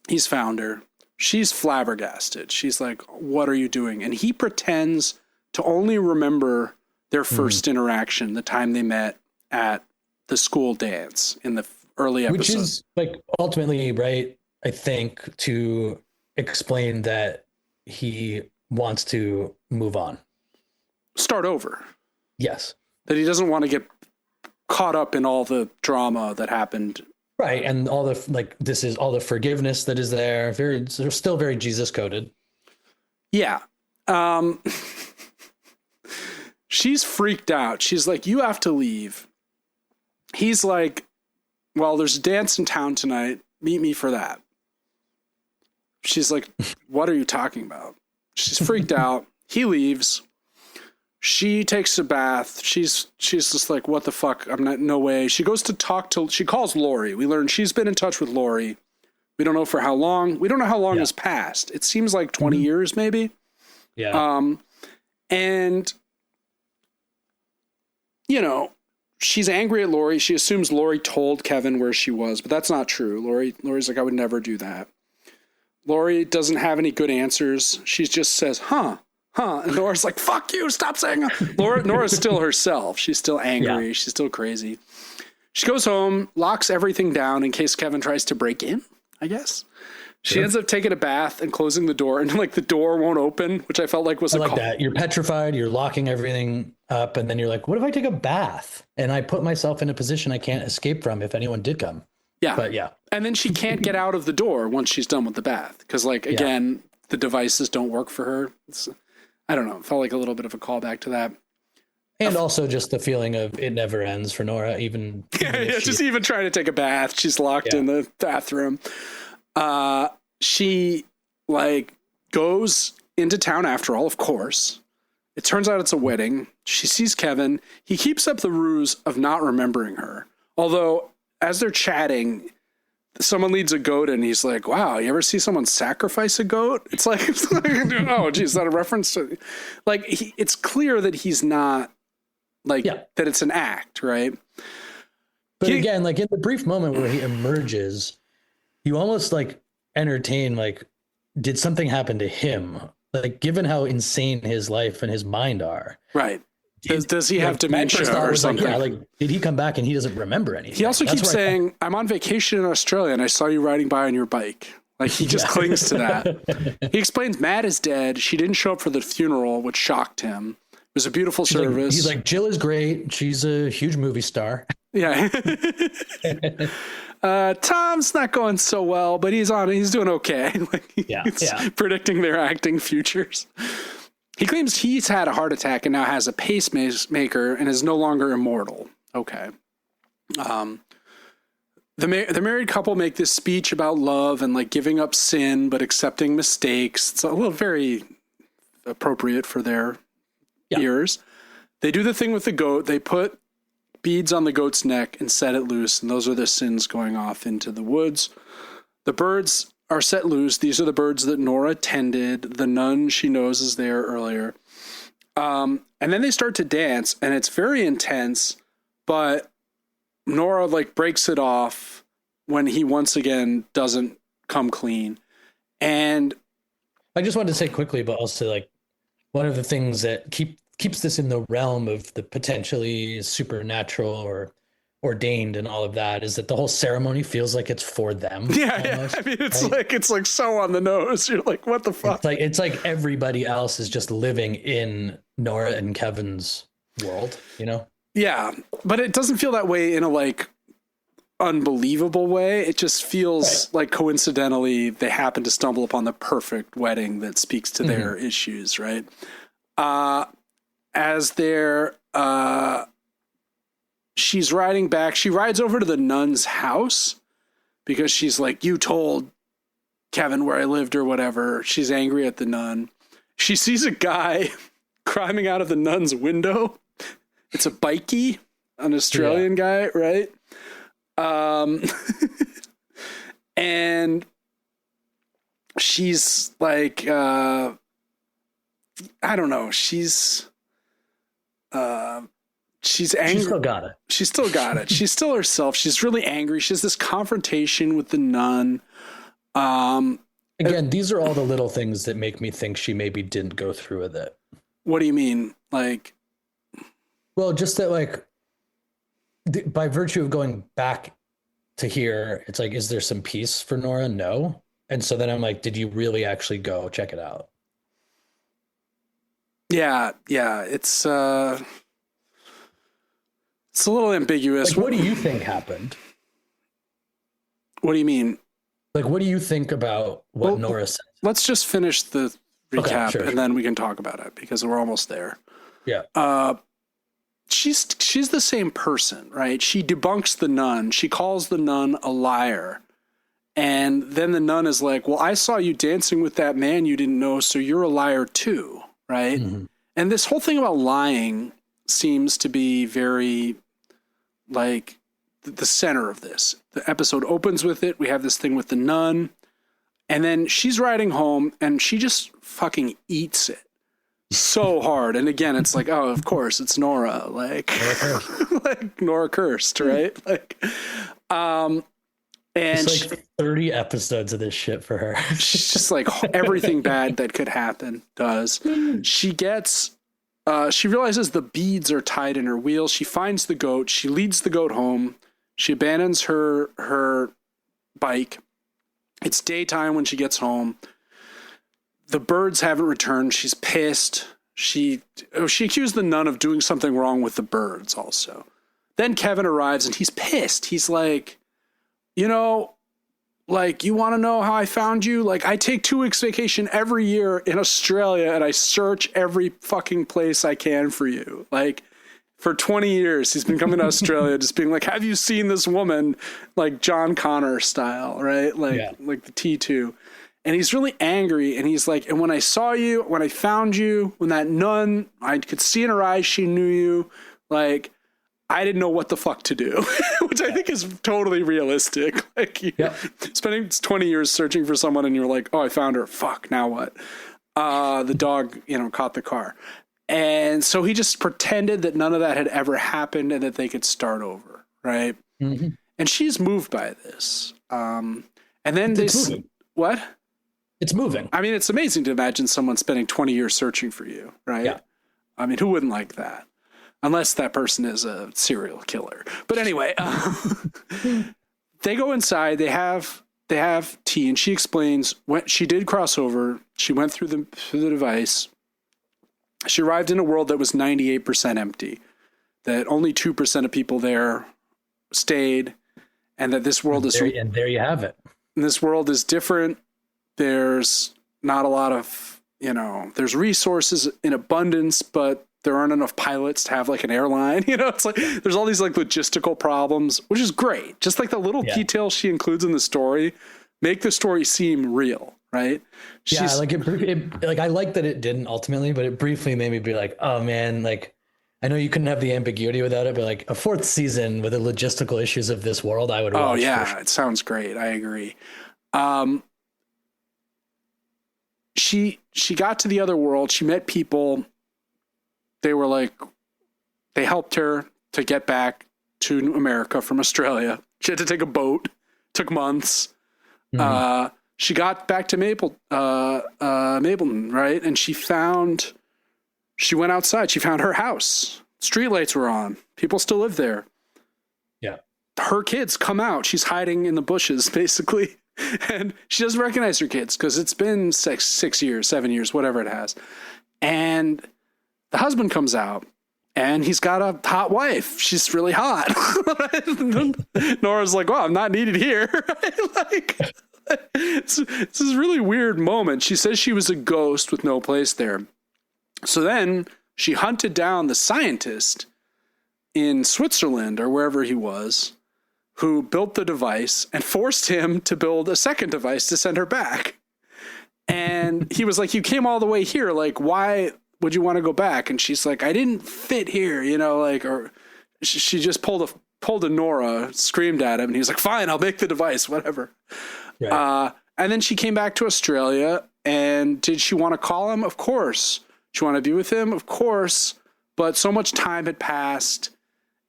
A: He's found her. She's flabbergasted. She's like, "What are you doing?" And he pretends to only remember their first interaction, the time they met at the school dance in the early episode.
B: Which is like ultimately, right, I think, to explain that he wants to move on.
A: Start over.
B: Yes.
A: That he doesn't want to get caught up in all the drama that happened.
B: Right. And all the, like, this is all the forgiveness that is there. They're still very Jesus coded.
A: Yeah. She's freaked out. She's like, "You have to leave." He's like, "Well, there's a dance in town tonight. Meet me for that." She's like, "What are you talking about?" She's freaked out. He leaves. She takes a bath. She's just like, "What the fuck? I'm not, no way." She goes to she calls Lori. We learn she's been in touch with Lori. We don't know for how long. We don't know how long has passed. It seems like 20 years, maybe.
B: Yeah.
A: And, you know, she's angry at Lori. She assumes Lori told Kevin where she was, but that's not true. Lori's like, "I would never do that." Lori doesn't have any good answers. She just says, huh. And Nora's like, "Fuck you, stop saying that." Nora's still herself. She's still angry. Yeah. She's still crazy. She goes home, locks everything down in case Kevin tries to break in, I guess. She ends up taking a bath and closing the door, and like the door won't open, which I felt like was
B: that. You're petrified. You're locking everything up. And then you're like, what if I take a bath and I put myself in a position I can't escape from if anyone did come?
A: Yeah.
B: But yeah.
A: And then she can't get out of the door once she's done with the bath. Because like, again, the devices don't work for her. I don't know. It felt like a little bit of a callback to that.
B: And also just the feeling of it never ends for Nora, even
A: just even trying to take a bath. She's locked in the bathroom. She like goes into town after all, of course. It turns out it's a wedding. She sees Kevin. He keeps up the ruse of not remembering her. Although as they're chatting, someone leads a goat and he's like, "Wow, you ever see someone sacrifice a goat?" It's like oh, geez, is that a reference to, like, it's clear that he's not like, that it's an act, right?
B: But again, like in the brief moment where he emerges, you almost like entertain, like, did something happen to him? Like, given how insane his life and his mind are.
A: Right. Does he have dementia or something?
B: Like, did he come back and he doesn't remember anything?
A: He also keeps saying, "I'm on vacation in Australia and I saw you riding by on your bike." Like, he just clings to that. He explains Matt is dead. She didn't show up for the funeral, which shocked him. It was a beautiful service.
B: He's like, "Jill is great. She's a huge movie star."
A: Yeah. Tom's not going so well, but he's doing okay. Like, he's predicting their acting futures. He claims he's had a heart attack and now has a pacemaker and is no longer immortal. Okay. The married couple make this speech about love and like giving up sin, but accepting mistakes. It's a little very appropriate for their ears. They do the thing with the goat. They put beads on the goat's neck and set it loose. And those are the sins going off into the woods. The birds are set loose. These are the birds that Nora tended. The nun she knows is there earlier. And then they start to dance and it's very intense, but Nora like breaks it off when he once again doesn't come clean. And
B: I just wanted to say quickly, but also like one of the things that keeps this in the realm of the potentially supernatural or ordained and all of that is that the whole ceremony feels like it's for them.
A: Yeah,
B: almost,
A: I mean,
B: right?
A: it's like so on the nose. You're like, what the fuck?
B: It's like everybody else is just living in Nora and Kevin's world, you know?
A: Yeah, but it doesn't feel that way in a like unbelievable way. It just feels like coincidentally they happen to stumble upon the perfect wedding that speaks to their issues, right? As they're she's riding back, she rides over to the nun's house because she's like, you told Kevin where I lived or whatever. She's angry at the nun. She sees a guy climbing out of the nun's window. It's a bikie, an Australian guy, right? And she's like, I don't know. She's angry.
B: She still got it.
A: She's still got it. She's still herself. She's really angry. She has this confrontation with the nun.
B: Again, these are all the little things that make me think she maybe didn't go through with it.
A: What do you mean? Like,
B: well, just that, like, by virtue of going back to here, it's like, is there some peace for Nora? No. And so then I'm like, did you really actually go check it out?
A: Yeah. It's a little ambiguous.
B: Like, what do you think happened?
A: What do you mean?
B: Like, what do you think about what Nora said?
A: Let's just finish the recap
B: sure.
A: then we can talk about it because we're almost there.
B: Yeah.
A: She's the same person, right? She debunks the nun. She calls the nun a liar. And then the nun is like, well, I saw you dancing with that man you didn't know, so you're a liar too, right? Mm-hmm. And this whole thing about lying seems to be very, like, the center of this. The episode opens with it. We have this thing with the nun. And then she's riding home, and she just fucking eats it so hard. And again, it's like, oh, of course, it's Nora. Like, like Nora cursed, right? Like, and
B: it's like 30 episodes of this shit for her.
A: She's just like everything bad that could happen does. She gets, she realizes the beads are tied in her wheel. She finds the goat. She leads the goat home. She abandons her bike. It's daytime when she gets home. The birds haven't returned. She's pissed. She accused the nun of doing something wrong with the birds also. Then Kevin arrives and he's pissed. He's like, you know, like, you want to know how I found you? Like, I take 2 weeks vacation every year in Australia and I search every fucking place I can for you. Like, for 20 years, he's been coming to Australia just being like, have you seen this woman? Like John Connor style, right? Like the T2. And he's really angry. And he's like, and when I saw you, when I found you, when that nun, I could see in her eyes she knew you. Like, I didn't know what the fuck to do, which I think is totally realistic. Like, spending 20 years searching for someone and you're like, oh, I found her. Fuck, now what? The dog, caught the car. And so he just pretended that none of that had ever happened and that they could start over, right? Mm-hmm. And she's moved by this. And then what?
B: It's moving.
A: I mean, it's amazing to imagine someone spending 20 years searching for you, right? Yeah. I mean, who wouldn't like that? Unless that person is a serial killer. But anyway, they go inside, they have tea, and she explains when she did cross over. She went through the device. She arrived in a world that was 98% empty, that only 2% of people there stayed, and that this world
B: and there you have it.
A: And this world is different. There's not a lot of, there's resources in abundance, but there aren't enough pilots to have like an airline. It's like there's all these like logistical problems, which is great. Just like the little details she includes in the story make the story seem real, right?
B: Like I like that it didn't ultimately, but it briefly made me be like, oh man, like I know you couldn't have the ambiguity without it, but like a 4th season with the logistical issues of this world, I would watch. Oh yeah,
A: sure. It sounds great. I agree. She got to the other world. She met people. They were like, they helped her to get back to America from Australia. She had to take a boat. Took months. Mm-hmm. She got back to Mapleton, right? And she went outside. She found her house. Streetlights were on. People still live there.
B: Yeah.
A: her kids come out. She's hiding in the bushes, basically. And she doesn't recognize her kids because it's been 6 years, 7 years, whatever it has. And the husband comes out and he's got a hot wife. She's really hot. Nora's like, well, I'm not needed here. Like, it's this really weird moment. She says she was a ghost with no place there. So then she hunted down the scientist in Switzerland or wherever he was, who built the device and forced him to build a second device to send her back. And he was like, you came all the way here. Like, why would you want to go back? And she's like, I didn't fit here, you know, like, or she just pulled a Nora, screamed at him. And he was like, fine, I'll make the device, whatever. Right. And then she came back to Australia. And did she want to call him? Of course. Did she want to be with him? Of course. But so much time had passed.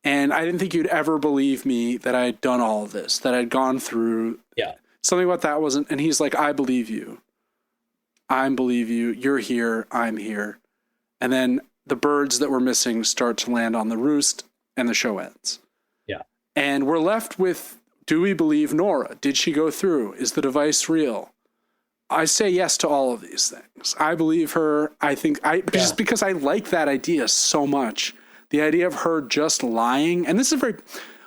A: And I didn't think you'd ever believe me that I had done all of this, that I'd gone through.
B: Yeah.
A: Something about that wasn't. And he's like, I believe you. I believe you. You're here. I'm here. And then the birds that were missing start to land on the roost and the show ends.
B: Yeah.
A: And we're left with, do we believe Nora? Did she go through? Is the device real? I say yes to all of these things. I believe her. I think just because I like that idea so much. The idea of her just lying, and this is very,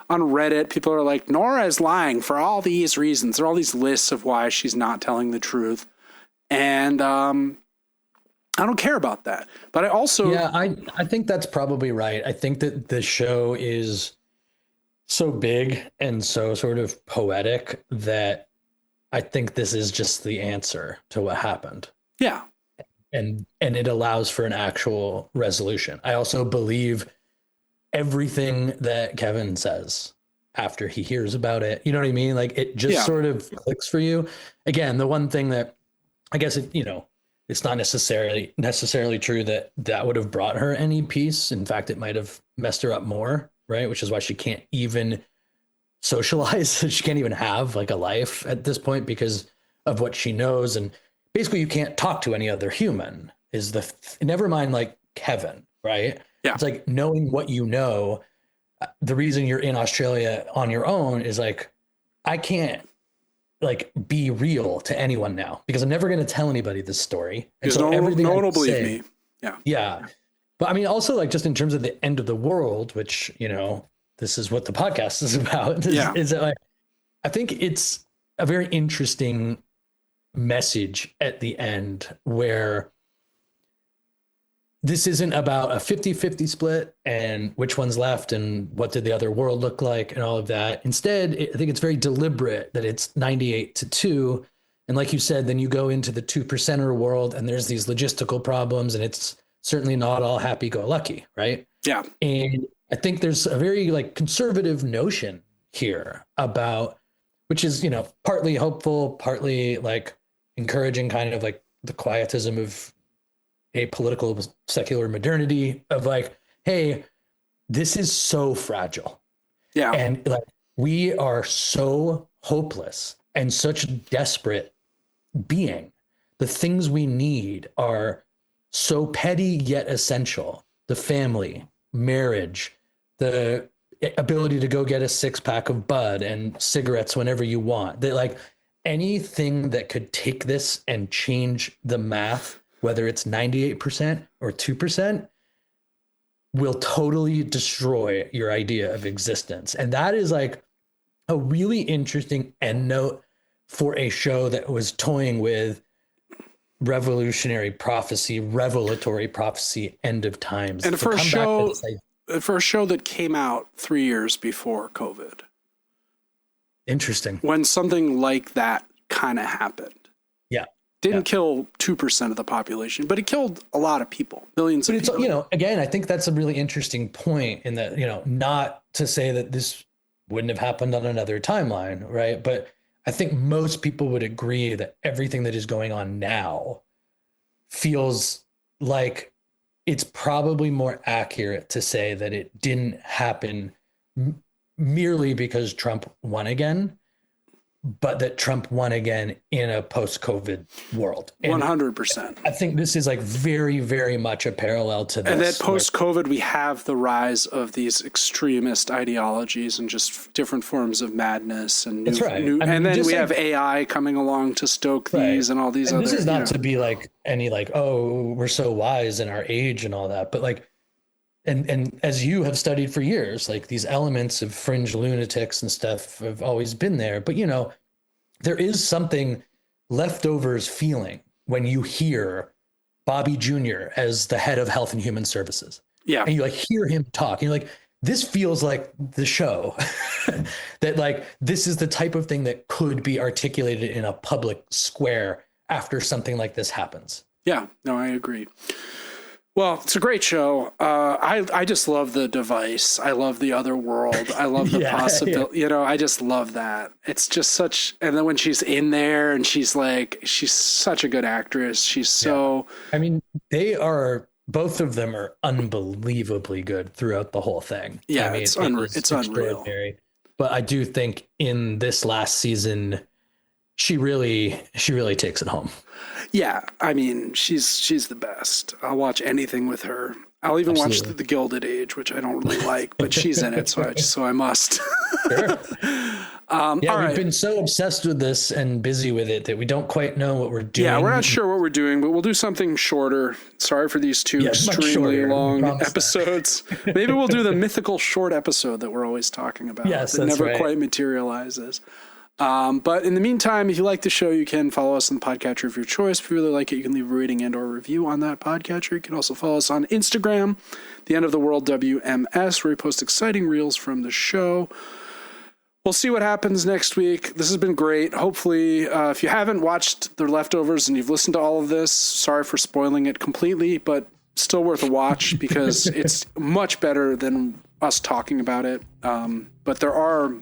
A: on Reddit, people are like, Nora is lying for all these reasons. There are all these lists of why she's not telling the truth. And I don't care about that. But I also...
B: Yeah, I think that's probably right. I think that the show is so big and so sort of poetic that I think this is just the answer to what happened.
A: Yeah.
B: And it allows for an actual resolution. I also believe everything that Kevin says after he hears about it. You know what I mean? Like, it just sort of clicks for you. Again, the one thing that I guess it's not necessarily true that would have brought her any peace. In fact, it might have messed her up more, right? Which is why she can't even socialize. She can't even have like a life at this point because of what she knows. And basically, you can't talk to any other human. Never mind like Kevin, right?
A: Yeah.
B: It's like knowing what you know. The reason you're in Australia on your own is like, I can't like be real to anyone now because I'm never going to tell anybody this story. And
A: because
B: so
A: no one will believe me. Yeah.
B: Yeah. But I mean, also like just in terms of the end of the world, which, this is what the podcast is about. Is that like, I think it's a very interesting message at the end where this isn't about a 50-50 split and which one's left and what did the other world look like and all of that. Instead, I think it's very deliberate that it's 98-2. And like you said, then you go into the 2%er world and there's these logistical problems and it's certainly not all happy-go-lucky, right?
A: Yeah.
B: And I think there's a very like conservative notion here about, which is, partly hopeful, partly like encouraging kind of like the quietism of apolitical secular modernity of like, hey, this is so fragile.
A: Yeah.
B: And like, we are so hopeless and such desperate being. The things we need are so petty yet essential. The family, marriage, the ability to go get a 6-pack of bud and cigarettes whenever you want. That like anything that could take this and change the math, whether it's 98% or 2%, will totally destroy your idea of existence. And that is like a really interesting end note for a show that was toying with revolutionary prophecy, revelatory prophecy, end of times.
A: And for a show that came out 3 years before COVID.
B: Interesting.
A: When something like that kind of happened.
B: Yeah.
A: Didn't kill 2% of the population, but it killed a lot of people, millions of people.
B: It's, again, I think that's a really interesting point in that, not to say that this wouldn't have happened on another timeline, right? But I think most people would agree that everything that is going on now feels like it's probably more accurate to say that it didn't happen merely because Trump won again, but that Trump won again in a post-COVID world. And
A: 100%.
B: I think this is like very, very much a parallel to this.
A: And that post-COVID, we have the rise of these extremist ideologies and just different forms of madness. And
B: that's right.
A: And then we have AI coming along to stoke these and all these other.
B: This is not to be like any like, oh, we're so wise in our age and all that, but like, and as you have studied for years, like these elements of fringe lunatics and stuff have always been there. But, you know, there is something leftovers feeling when you hear Bobby Jr. as the head of Health and Human Services.
A: Yeah.
B: And you like hear him talk. And you're like, this feels like the show that like, this is the type of thing that could be articulated in a public square after something like this happens.
A: Yeah, no, I agree. Well, it's a great show. I just love the device. I love the other world. I love the possibility. You know, I just love that. It's just such. And then when she's in there and she's such a good actress. She's so.
B: I mean, both of them are unbelievably good throughout the whole thing.
A: Yeah,
B: I mean,
A: it's unreal.
B: But I do think in this last season, she really takes it home.
A: Yeah, I mean, she's the best. I'll watch anything with her. I'll even watch the Gilded Age, which I don't really like, but she's in it, so I must.
B: Sure.
A: We've
B: been so obsessed with this and busy with it that we don't quite know what we're doing.
A: Yeah, we're not sure what we're doing, but we'll do something shorter. Sorry for these two extremely long episodes. Maybe we'll do the mythical short episode that we're always talking about.
B: Yes,
A: that never quite materializes. But in the meantime, if you like the show, you can follow us on the podcatcher of your choice. If you really like it, you can leave a rating and or review on that podcatcher. You can also follow us on Instagram, The End of the World WMS, where we post exciting reels from the show. We'll see what happens next week. This has been great. Hopefully, if you haven't watched The Leftovers and you've listened to all of this, sorry for spoiling it completely, but still worth a watch because it's much better than us talking about it. But there are...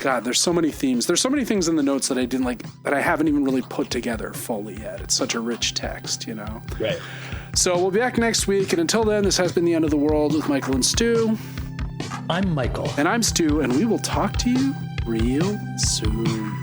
A: God, there's so many themes. There's so many things in the notes that I didn't like, that I haven't even really put together fully yet. It's such a rich text, you know?
B: Right.
A: So we'll be back next week. And until then, this has been The End of the World with Michael and Stu.
B: I'm Michael.
A: And I'm Stu, and we will talk to you real soon.